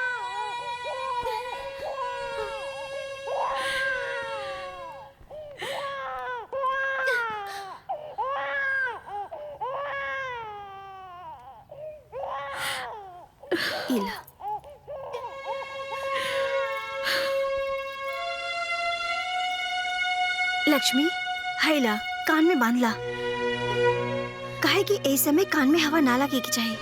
इला लक्ष्मी हैला कान में बांध ला, काहे कि ए समय कान में हवा ना लगे के चाहिए।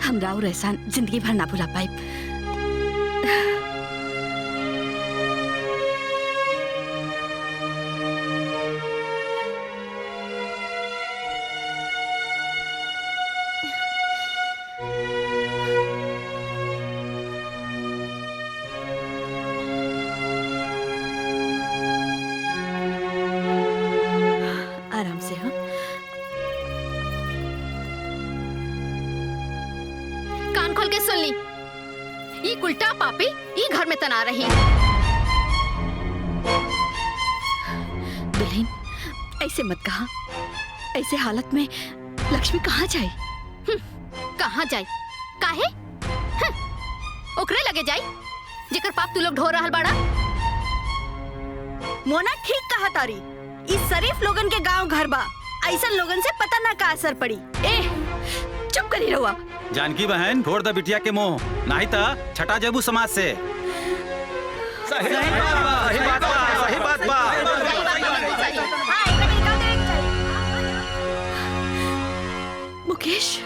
हम राव एहसान जिंदगी भर ना भुला पाए। आराम से। हाँ कान खोल के सुन ली, ये उल्टा पापी ये घर में तना रही। दुल्हन ऐसे मत कहा। ऐसे हालत में लक्ष्मी कहाँ जाए? कहाँ जाए? काहे? ओकरे लगे जाई जेकर पाप तू लोग ढो रहल बाड़ा। मोना ठीक कहा तारी। इस शरीफ लोगन के गांव घर बा, ऐसा लोगन से पता ना का असर पड़ी। ए चुप करी रहुआ। जानकी बहन छोड़ द बिटिया के मुंह, नहीं तो छटा जेबू समाज से। सही बात बा। मुकेश,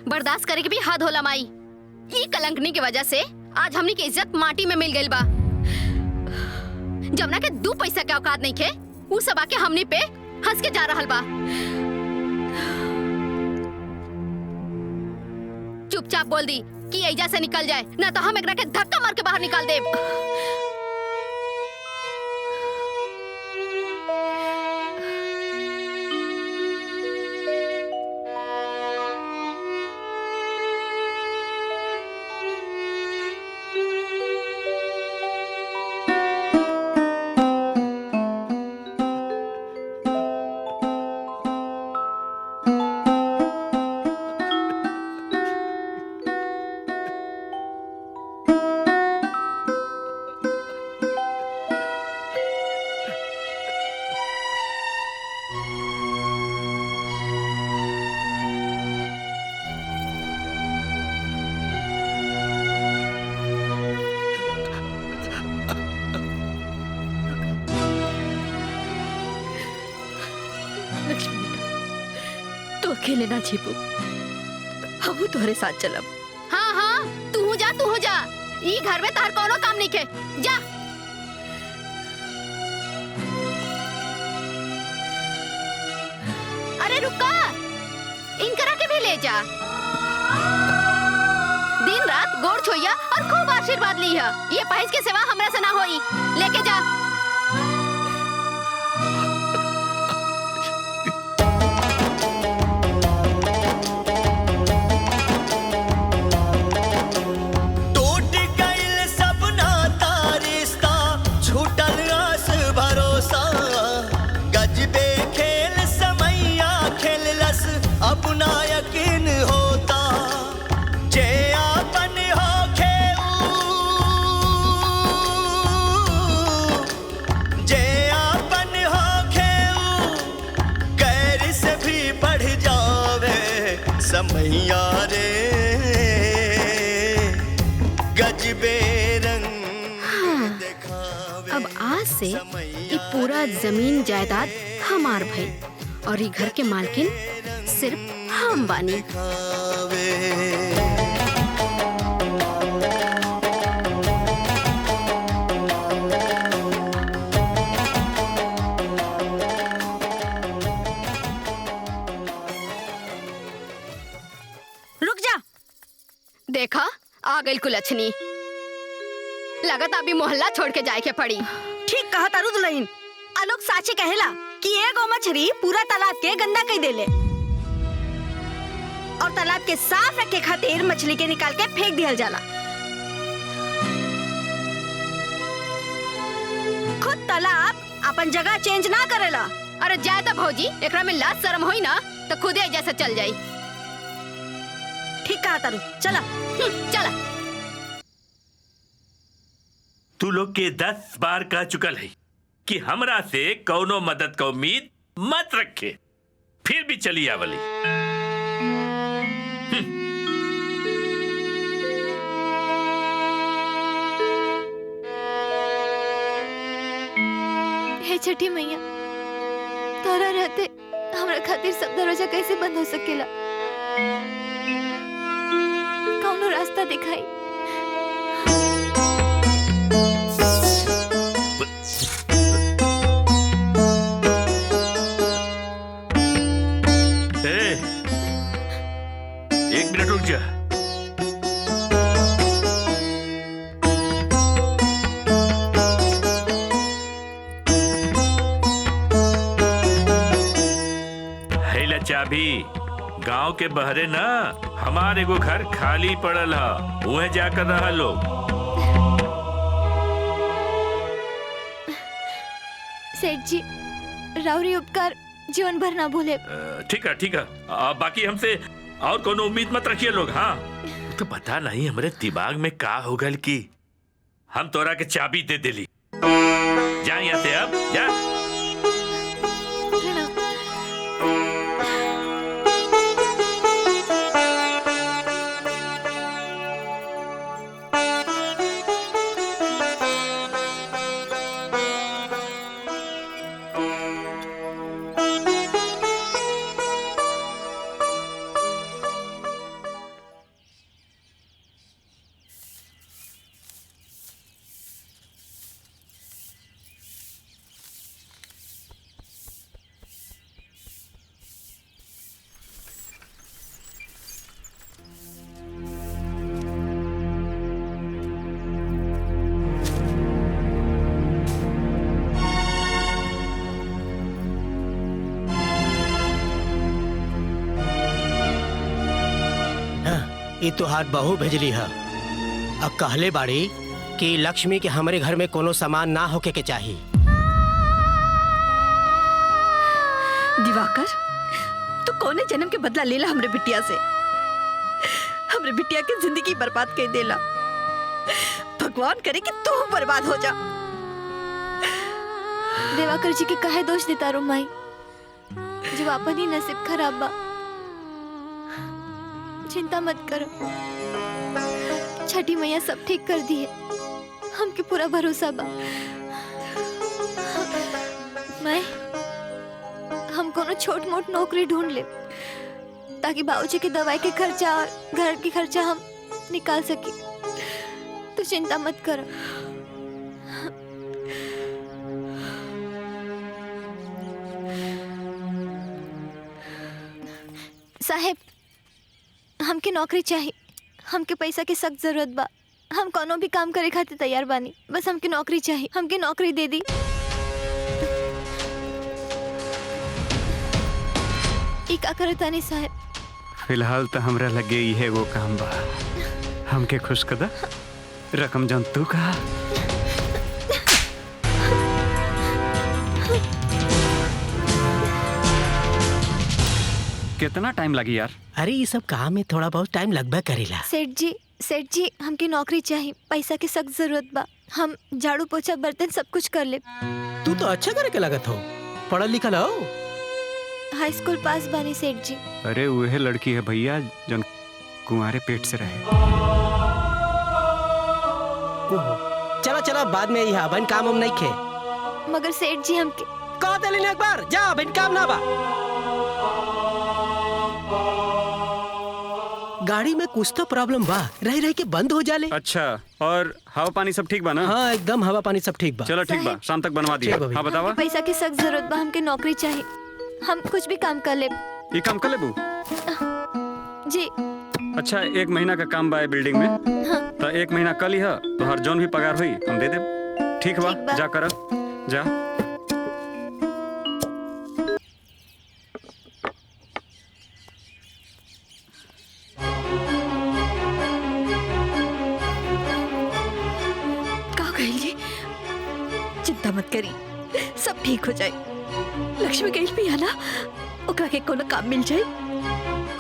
बर्दाश्त करे के भी हद होला माई। ई कलंकनी की वजह से आज हमनी की इज्जत माटी में मिल गई बा। जमुना के 2 पैसा के औकात नहीं खे, उ सब आके हमनी पे हंस के जा रहल बा। चुपचाप बोल दी कि एजा से निकल जाए, ना तो हम एकरा के धक्का मार के बाहर निकाल देब। अकेले ना छिपो, हम तुम्हारे साथ चलब। हाँ, तू हो जा। ई घर में तार कोनो काम नहीं के, जा। अरे रुका, इनकरा के भी ले जा। दिन रात गोड़ छोइया और खूब आशीर्वाद लिया। ये पहेज के सेवा हमरा से ना होई, लेके जा। अपना यकीन होता जे आपन होखे जे आपन होखे गैर से भी बढ़ जावे समैया रे गजबे रंग दिखावे। अब आज से ये पूरा जमीन जायदाद हमार भाई और ये घर के मालकिन सिर्फ हम बानी। रुक जा। देखा आ गई कुलछनी। लगता अभी मोहल्ला छोड़ के जाए के पड़ी। ठीक कहा तारू दुल्हन। आलोक साचे कहेला कि एगो मछली पूरा तालाब के गंदा कई देले और तालाब के साफ रखे खातिर मछली के निकाल के फेंक दिया जाला। खुद तालाब अपन जगह चेंज ना करेला। अरे जाए तो भौजी, एकरा में लाज शर्म होई ना तो खुदे जैसे चल जाई। ठीक कहा तारू, चला चला। तू लोग के 10 बार कह चुकल है कि हमरा से कौनो मदद का उम्मीद मत रखे, फिर भी चली आवली। हे छठी मैया, तोरा रहते हमरा खातिर सब दरवाजा कैसे बंद हो सकेला? कौनो रास्ता दिखाई। एक मिनट रुक जा। हैला चाबी। गांव के बहरे ना हमारे एगो घर खाली पड़ल है, वह जाकर रहा लोग। सेठ जी, राउरी उपकार जीवन भर ना भूले। ठीक है बाकी हमसे और कोनो उम्मीद मत रखिए लोग। हाँ तो पता नहीं हमरे दिमाग में का हो गल की हम तोरा के चाबी दे देली। जा यहाँ से अब जा। ये तुहार बहू भेजली है। अब कहले बाड़ी कि लक्ष्मी के हमारे घर में कोनो सामान ना होके के चाहिए। दिवाकर, तू कौने जन्म के बदला लेला हमरे बिटिया से? हमरे बिटिया की जिंदगी बर्बाद कर देला। भगवान करे कि तू बर्बाद हो जा। देवाकर जी के काहे दोष देता रो माई, जब अपन ही नसीब खराब बा। चिंता मत करो, छठी मैया सब ठीक कर दी है। हमके पूरा भरोसा बा। मैं हम कोनो छोट मोट नौकरी ढूंढ ले ताकि बाबूजी की दवाई के खर्चा और घर की खर्चा हम निकाल सके। तो चिंता मत करो। साहेब, हमके नौकरी चाहिए। हमके पैसा की सख्त जरूरत बा। हम कोनो भी काम करे खातिर तैयार बानी, बस हमके नौकरी चाहिए। हमके नौकरी दे दी। ई का करत तानी साहेब? फिलहाल तो हमरा लगे ये वो काम बा। हमके खुश कदा रकम जन तू कहा। कितना टाइम लगी यार? अरे ये सब काम में थोड़ा बहुत टाइम लगभग करेला। सेठ जी हमके नौकरी चाहिए। पैसा की सख्त जरूरत बा। हम झाड़ू पोछा बर्तन सब कुछ कर ले। तू तो अच्छा करे के लगत हो। पढ़ल लिखल हो? हाई स्कूल पास बानी सेठ जी। अरे वह लड़की है भैया जन कुंवारे पेट से रहे। चला चला बाद में यहाँ बन काम हम नहीं खे। मगर सेठ जी हमके कह देली एक बार जा बन काम ना बा। गाड़ी में कुछ तो प्रॉब्लम बा, रह रह के बंद हो जाले। अच्छा, और हवा पानी सब ठीक बा ना? हाँ एकदम हवा पानी सब ठीक बा। चलो ठीक बा, शाम तक बनवा दिया। हाँ बतावा। पैसा की सख्त जरूरत बा। हमके नौकरी चाहिए। हम कुछ भी काम कर ले। ये काम कर ले बू? जी। अच्छा, 1 महीना का काम बा बिल्डिंग में। हाँ। तो 1 महीना कल ही है तो हर जौन भी पगार हुई हम दे दे। ठीक बा, जा कर जा। चिंता मत करी, सब ठीक हो जाए। लक्ष्मी कहीं भी है ना, ओकरा के कोनो काम मिल जाए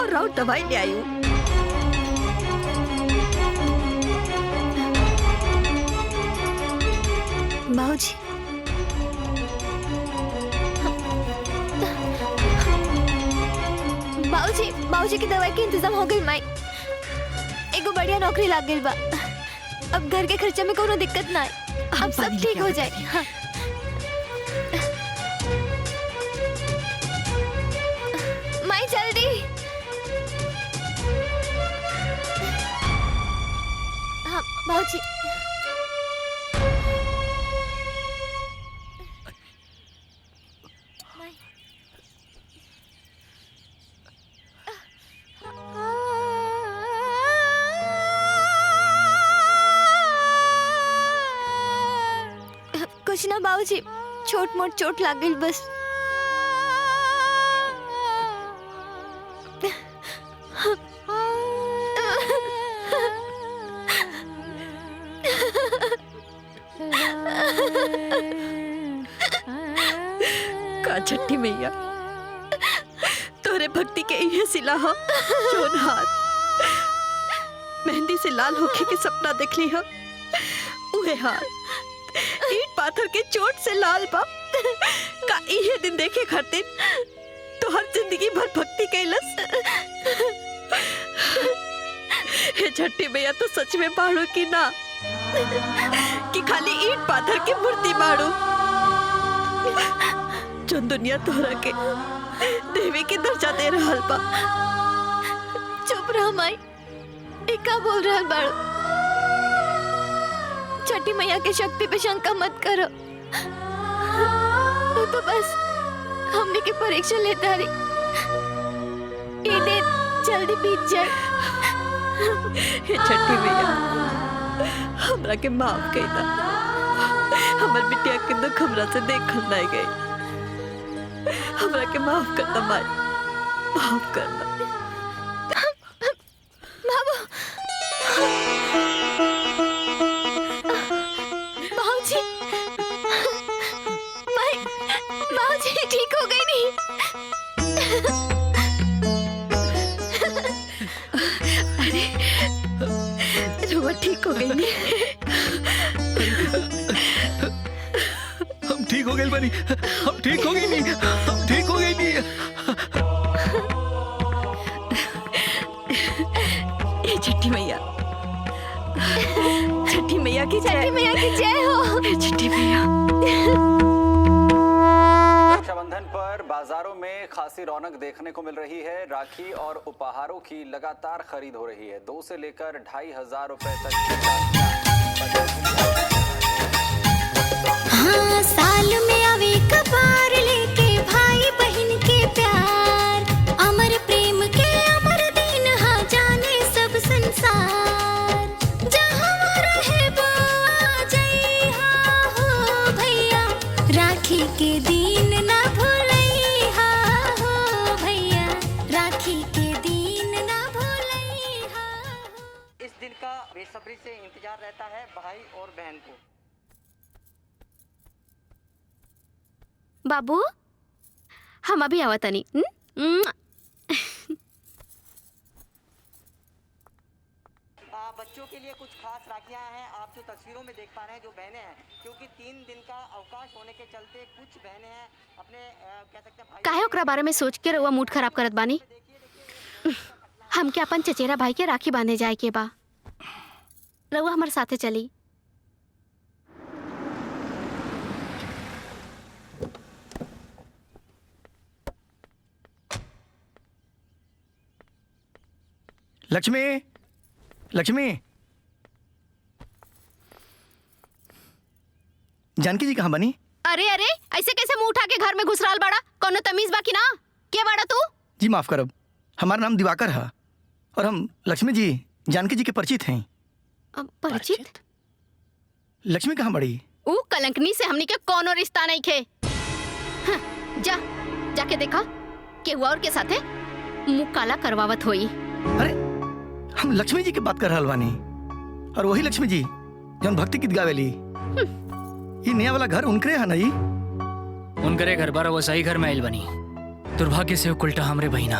और राउत दवाई ले आई हूँ। बाबूजी, बाबूजी की दवाई के इंतजाम हो गई। माई एगो बढ़िया नौकरी लाग गई बा। अब घर के खर्चा में कोनो दिक्कत ना है। अब सब ठीक हो जाए। हाँ। माई जल्दी। हाँ बाबूजी। कुछ ना बाबूजी, छोट मोट चोट लाग गई बस। का छठी मैया तोरे भक्ति के इहे सिला हो जोन हाथ मेहंदी से लाल होके के सपना देख ली हो उहे हाथ ईट पाथर के चोट से लाल बा का इहे दिन देखे खातिर तो हर जिंदगी भर भक्ति कैलस। हे छठी मैया तो सच में बाड़ू की ना कि खाली ईट पाथर की मूर्ति बाड़ू जो दुनिया तोहरा के देवी की दर्जा दे रहल बा। चुप रह माई, ये का बोल रहल बाड़ू? छठी मैया के शक्ति पे शंका मत करो। तो बस हमने की परीक्षा लेता रही, ये दिन जल्दी बीत जाए। हे छठी मैया हमरा के माफ कर दा, हमर बिटिया के दुख हमरा से देखल नहीं गई। हमरा के माफ कर दा माई, माफ कर दा। बाबू, बाबूजी, माई, बाबूजी ठीक हो गई नहीं? रुआ ठीक हो गई नहीं? हम ठीक हो गए बनी, हम ठीक हो गई नहीं, हम ठीक हो गई नहीं। ये छठी मैया, छठी मैया की जय, छठी मैया की जय हो। छठी मैया। रक्षाबंधन पर बाजारों में खासी रौनक देखने को मिल रही है। राखी और उपहारों की लगातार खरीद हो रही है। 2 से लेकर 2,500 रुपए तक। हाँ, साल में आवे कबार लेके भाई बहन के प्यार, अमर प्रेम के अमर दिन हाँ जाने सब संसार। जहाँ रहे वो आ जाई हाँ हो भैया, राखी के दिन ना भूलई हाँ हो भैया, राखी के दिन ना भूलई हाँ। इस दिन का बेसब्री से इंतजार रहता है भाई और बहन को। बाबू हम अभी आवतनी। बच्चों के लिए कुछ खास राखियां हैं, आप जो तस्वीरों में देख पा रहे हैं जो बहनें हैं, क्योंकि 3 दिन का अवकाश होने के चलते कुछ बहनें हैं अपने कह सकते हैं काहे ओकरा बारे में सोच के रउआ मूड खराब करत बानी। हमके अपन चचेरा भाई के राखी बांधे जाए के बा, रउआ हमारे साथे चली। लक्ष्मी, लक्ष्मी, जानकी जी कहाँ बनी? अरे अरे ऐसे कैसे मुंह उठा के घर में घुस रहल बाड़ा? कोनो तमीज बाकी ना? के बाड़ा तू? जी माफ करब, हमारा नाम दिवाकर है और हम लक्ष्मी जी जानकी जी के परिचित हैं। परिचित? लक्ष्मी कहाँ बड़ी? ऊ कलंकनी से हमनी के कोनो रिश्ता नहीं खे। हाँ, जाके देखा के हुआ और के साथे मुंह काला करवावत होई। अरे हम लक्ष्मी जी की बात कर रहल बानी, और वही लक्ष्मी जी जौन भक्ति गीत गावेली। ये नया वाला घर उनकरे है ना जी? उनकरे घर बार वो सही घर में आइल बनी। दुर्भाग्य से उल्टा हमरे बहिना,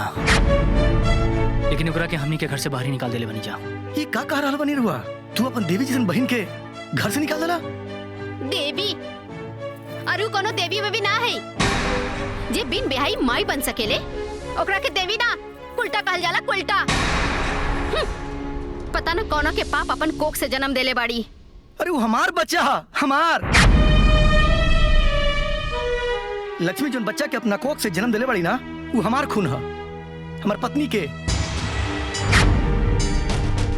लेकिन ओकरा के हमनी के घर से बाहर ही निकाल देले बनी जा। ये का कह रहल बनी रुआ? तू अपन देवी जैसन बहन के घर से निकाल देला? देवी? अरे कोनो देवी में भी ना है जे बिन बिहाई माई बन सकेले, ओकरा के देवी ना उल्टा कहल जाला, उल्टा। पता न कौन के पाप अपन कोख से जन्म देले बाड़ी। अरे वो हमार बच्चा है, हमार लक्ष्मी जोन बच्चा के अपना कोख से जन्म देले बाड़ी ना, वो हमार खून है, हमार पत्नी के।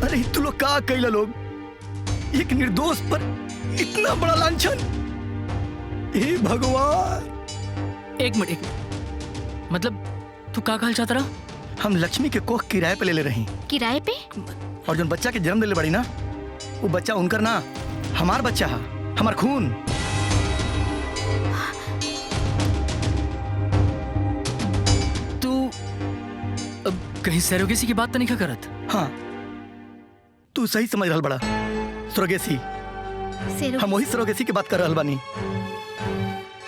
अरे तू लोग का कैला लोग? एक निर्दोष पर इतना बड़ा लांछन! हे भगवान! एक मिनट, मतलब तू का कहल चाहता रहा? हम लक्ष्मी के कोख किराए पे ले रही। किराए पे? और जो बच्चा के जन्म दिले बड़ी ना, वो बच्चा उनकर ना, हमार बच्चा है, हमार खून। तू अब कहीं सरोगेसी की बात तो नहीं करत? हाँ, तू सही समझ रहल बड़ा। सरोगेसी, हम वही सरोगेसी की बात कर रहल बानी।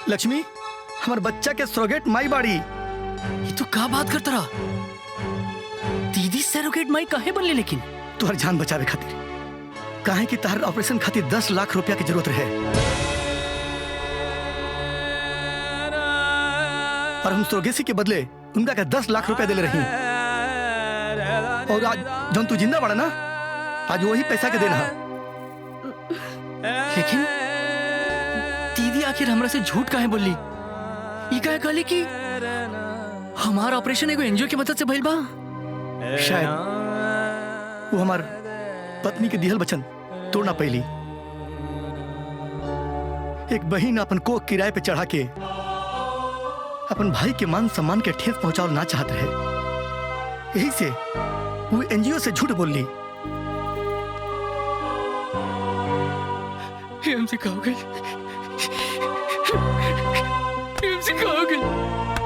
लक्ष्मी, हमार बच्चा के सरोगेट माई बाड़ी। ये तो का बात करता रहा? दीदी सरोगेट माई काहे बनले लेकिन? तुहर जान बचावे खातिर। काहे कि तार ऑपरेशन खातिर 10 लाख रुपया की जरूरत रहे और हम सरोगेसी के बदले उनका का 10 लाख रुपया देले रही। और आज जब तू जिंदा बड़ा ना, आज वही पैसा के देना। लेकिन दीदी आखिर हमरा से झूठ काहे बोली? ये काहे कहली कि हमारा ऑपरेशन एगो एनजीओ की मदद से भइल बा? शायद वो हमार पत्नी के दिहल वचन तोड़ना पहली। एक बहिन अपन को किराए पे चढ़ा के अपन भाई के मान सम्मान के ठेस पहुंचाओ ना चाहते है। यही से वो एनजीओ से झूठ बोल ली। हमसे कहोगे, हमसे कहोगे,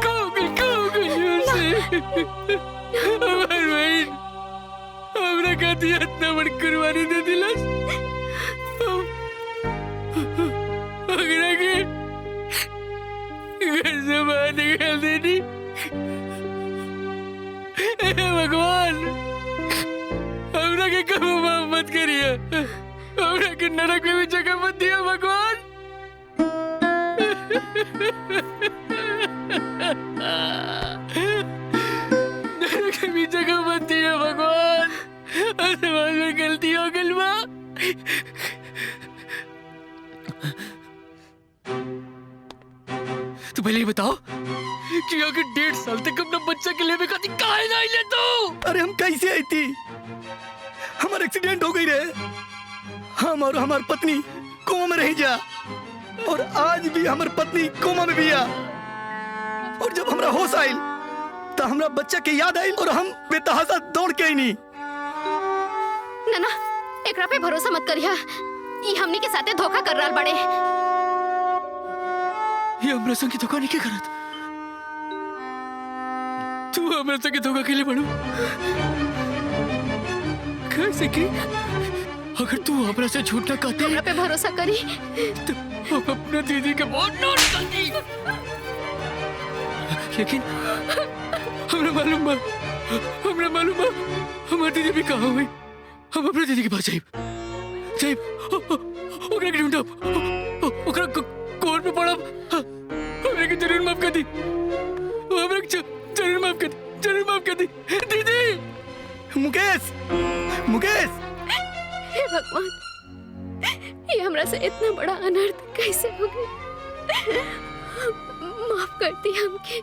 कहोगे, कहोगे हमसे। हमार बहन हमरा खातिर इतना बड़ कुर्बानी दे दिलस। अगरा के घर से बाहर निकाल देनी। भगवान हमरा के कभी माफ मत करिए। हमरा के नरक में भी जगह मत दिया भगवान। नरक में भी जगह मत दिया भगवान। आसमान में गलती हो गई माँ। तो पहले ये बताओ कि अगर 1.5 साल तक अपना बच्चा के लिए खाती काहे नहीं ले तू? अरे हम कैसे आई थी? हमारा एक्सीडेंट हो गई रहे। हम और हमार पत्नी कोमा में रह जा और आज भी हमार पत्नी कोमा में भी आ। और जब हमरा होश आइल तो हमरा बच्चा के याद आइल और हम बेतहासा दौड़ के आई नहीं। ना एकरा पे भरोसा मत करिया। ये हमनी के साथे धोखा कर रहल बड़े। ये हमरा संग धोखा नहीं के करत। तू हमरा संग धोखा के लिए बड़ू कैसे की? अगर तू हमरा से झूठ ना कहती, हमरा पे भरोसा करी तो हम अपना दीदी के बहुत नोट करती। लेकिन हमरा मालूम बा हमारी दीदी भी कहाँ हुई। हम अपने दीदी के पास जाइब ओकरा के ढूंढब, ओकरा कोर पे पड़ब। हमरा के जरूर माफ कर दी। हमरा के जरूर माफ कर दी, जरूर माफ कर दी दीदी। मुकेश हे भगवान, ये हमरा से इतना बड़ा अनर्थ कैसे हो गया? माफ कर दी हमके।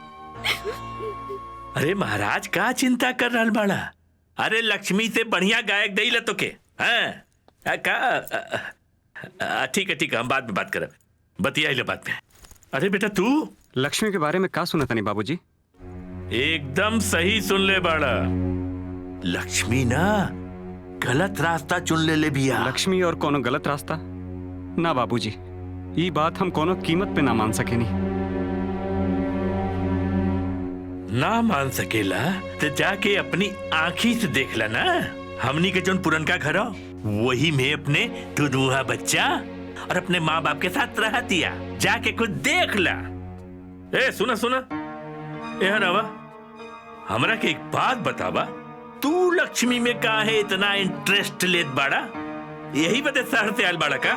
अरे महाराज का चिंता कर रहल बाड़ा? अरे लक्ष्मी से बढ़िया गायक दई ल तोके। हाँ ठीक है हम बाद में बात करब। बतिया ले बात में। अरे बेटा तू लक्ष्मी के बारे में का सुना तनी बाबूजी? एकदम सही सुन ले बाड़ा। लक्ष्मी ना गलत रास्ता चुन ले बिया। लक्ष्मी और कोनो गलत रास्ता ना बाबूजी, ये बात हम कोनो कीमत पे ना मान सकेनी। ना मान सकेला तो जाके अपनी आँखी से देख ला ना। हमनी के जोन पुरनका घर हो वही में अपने दुधुआ बच्चा और अपने माँ बाप के साथ रह दिया। जाके कुछ देख ला। ए सुना रवा, हमरा के एक बात बतावा, तू लक्ष्मी में काहे इतना इंटरेस्ट लेत बाड़ा? यही बते शहर से आयल बाड़ा का?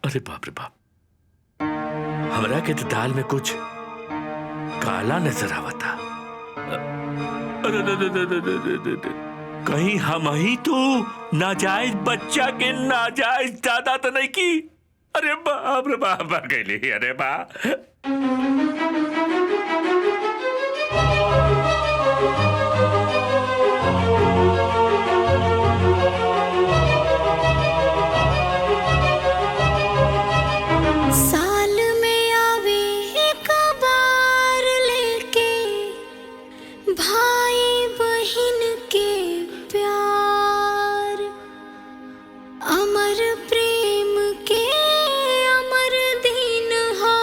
अरे बाप रे बाप, हमरा के तो दाल में कुछ काला नजर आवता। कहीं हम ही तो नाजायज बच्चा के नाजायज दादा तो नहीं की? अरे बाप रे बाप गई। अरे बाप साल में आवे एक बार लेके भाई बहन के प्यार, अमर प्रेम के अमर दिन हा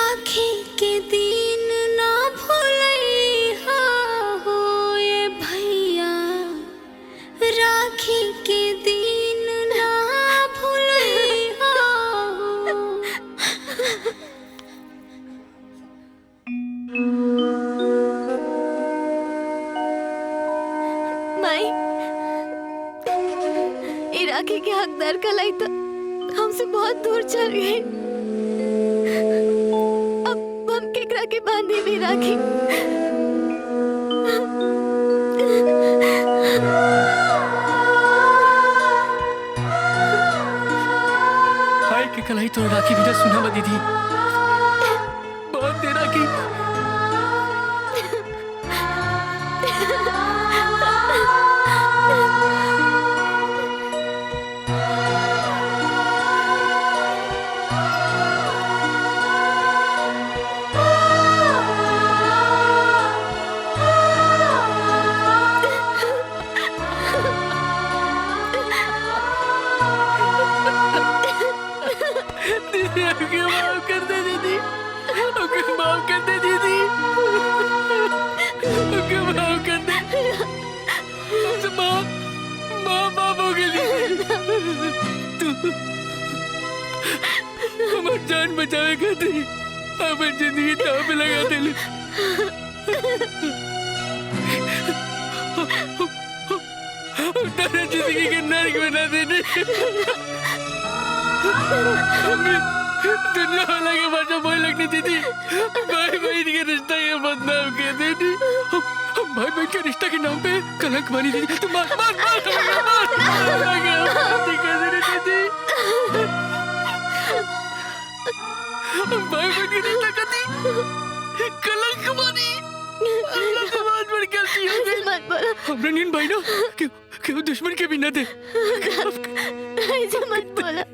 राखी के दिन ना भूलैहा हो ये भैया, राखी के दिन ना भूलैहा हो। माई, ये राखी के हकदार कलाई तो हमसे बहुत दूर चल गए। अब हम केकरा के बांधी भी राखी। हाय के कलाई तो राखी भी ना सुना बदी थी। बहुत दे राखी। दीदी हमके माफ कर दे दीदी, हमके माफ कर दे दीदी, हमके माफ कर दे। हमसे माफ हो गई तू हमारी जान बचावे खातिर हमारी जिंदगी दांव पे लगा देली। तेरे जिंदगी के नरक बना देने दुनिया वाला के भाषा बोल लगनी दीदी। भाई बहन के रिश्ता के बदनाम कर देती। हम भाई बहन के रिश्ता के नाम पे कलंक मारी दीदी। तुम मार मार मार दीदी। हम भाई बहन के रिश्ता करती कलंक मारी। अल्लाह से बहुत बड़ी गलती हो गई। मत बोलो। हमरा नींद भाई ना क्यों दुश्मन के भी न दे। ऐसे मत बोलो।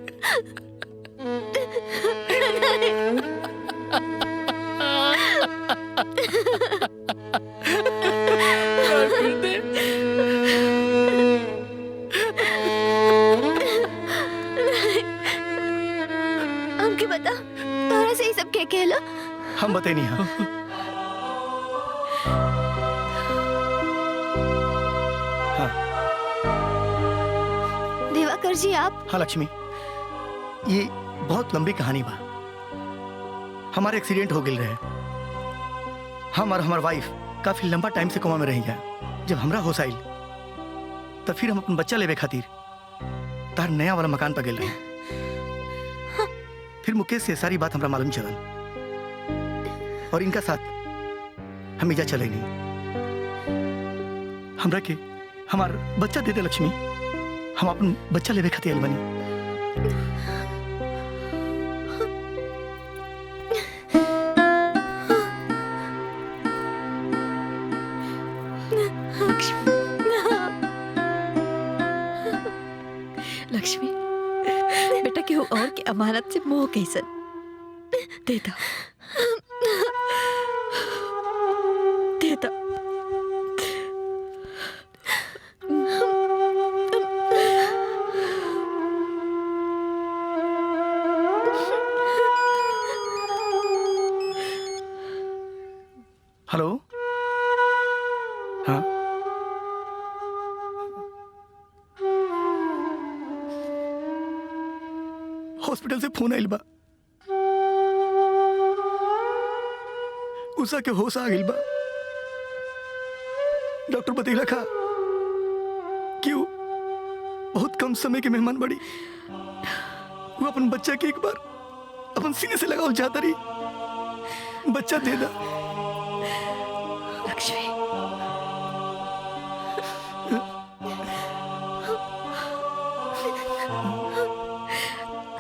हमके बता, तोरा से ही सब क्या कहला? हम बते नहीं। हाँ दिवाकर जी आप? हाँ लक्ष्मी, ये बहुत लंबी कहानी बा। हमारे एक्सीडेंट हो गई रहे। हम और हमार वाइफ काफी लंबा टाइम से कोमा में रही जा। जब हमरा होश आइल तो फिर हम अपन बच्चा लेवे खातिर तार नया वाला मकान पर गए रहे। फिर मुकेश से सारी बात हमरा मालूम चलल और इनका साथ हम इजा चले नहीं। हमरा के हमार बच्चा दे दे लक्ष्मी, हम अपन बच्चा लेवे खातिर आइल बनी। लक्ष्मी बेटा केहू और के अमानत से मोह कैसन दे दो, दे दो। हेलो, हाँ हॉस्पिटल से फोन आइल बा। उषा के होश आ गइल बा। डॉक्टर बतैला खा कि वो बहुत कम समय के मेहमान बड़ी। वो अपन बच्चा के एक बार अपन सीने से लगाओ चाहता रही। बच्चा दे दा लक्ष्मी।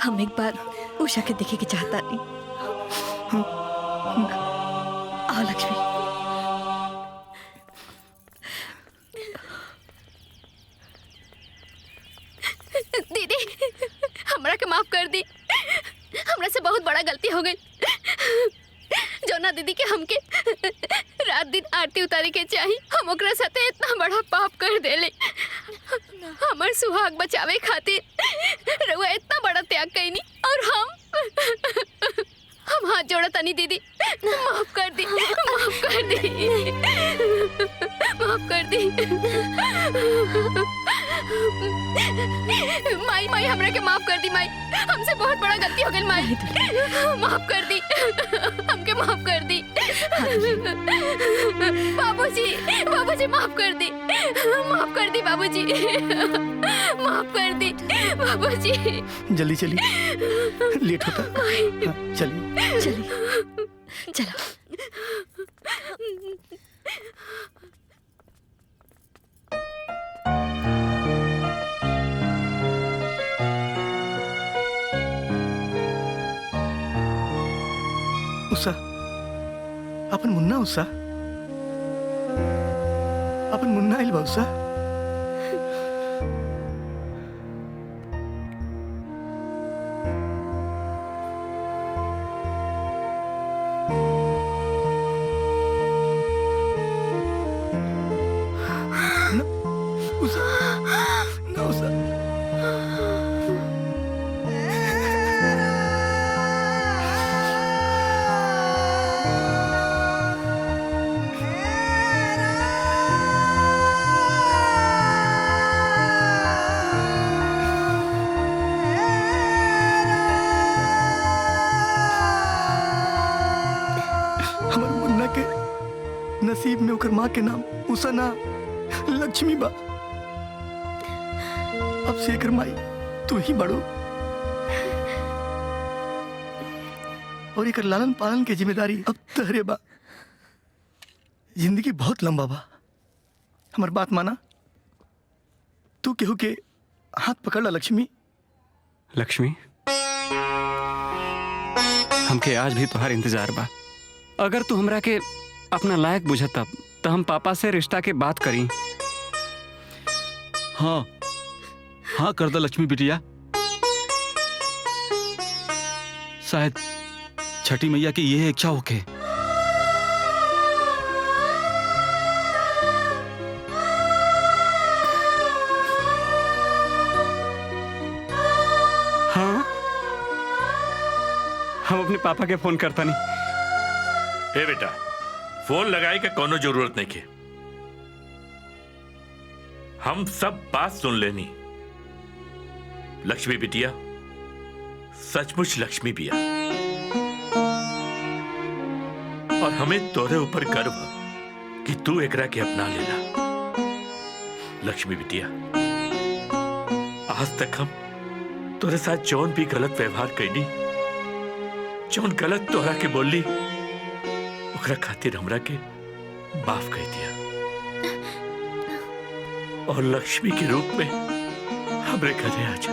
हम एक बार उषा के देखे के चाहता नहीं। आओ लक्ष्मी। दीदी हमरा के माफ कर दी। हमरा से बहुत बड़ा गलती हो गई। जोना दीदी के हमके रात दिन आरती उतारी के चाहिए, हम ओकरा साथे इतना बड़ा पाप कर देले। हमर सुहाग बचावे खातिर रउआ इतना बड़ा त्याग कईनी और हम हाथ हाथ जोड़ा तनी दीदी, माफ कर दी, माफ कर दी, माफ कर दी। माई माई हमरा के माफ कर दी माई, हमसे बहुत बड़ा गलती हो गई माई, माफ कर दी, हमके माफ कर दी। बाबूजी, बाबूजी माफ कर दी, माफ कर दी बाबूजी, माफ कर दी बाबूजी। जल्दी चलिए, लेट होता है। हाँ, चलिए चलिए चलो। उषा, अपन मुन्ना उषा, अपन मुन्ना आइल बा उषा। नसीब में ओकर माँ के नाम उषा ना लक्ष्मी बा। अब से एकर माई तू ही बड़ो और एकर लालन पालन के जिम्मेदारी अब तहरे बा। जिंदगी बहुत लंबा बा, हमार बात माना। तू केहू के हाथ पकड़ ला लक्ष्मी। लक्ष्मी, हमके आज भी तुम्हार इंतजार बा। अगर तू हमरा के अपना लायक बुझता तो हम पापा से रिश्ता के बात करी। हाँ हाँ कर दो लक्ष्मी बिटिया। शायद छठी मैया की यह इच्छा होके। हाँ, हम अपने पापा के फोन करता नहीं। हे बेटा, फोन लगाए का कोनो जरूरत नहीं के। हम सब बात सुन लेनी। लक्ष्मी बिटिया सचमुच लक्ष्मी बिया और हमें तोरे ऊपर गर्व है कि तू एकरा के अपना लेला। लक्ष्मी बिटिया, आज तक हम तोरे साथ जौन भी गलत व्यवहार कैनी, जौन गलत तोरा के बोली, ओकरा खातिर हमरा के माफ कर दिया और लक्ष्मी के रूप में हमरे घरे आ जा।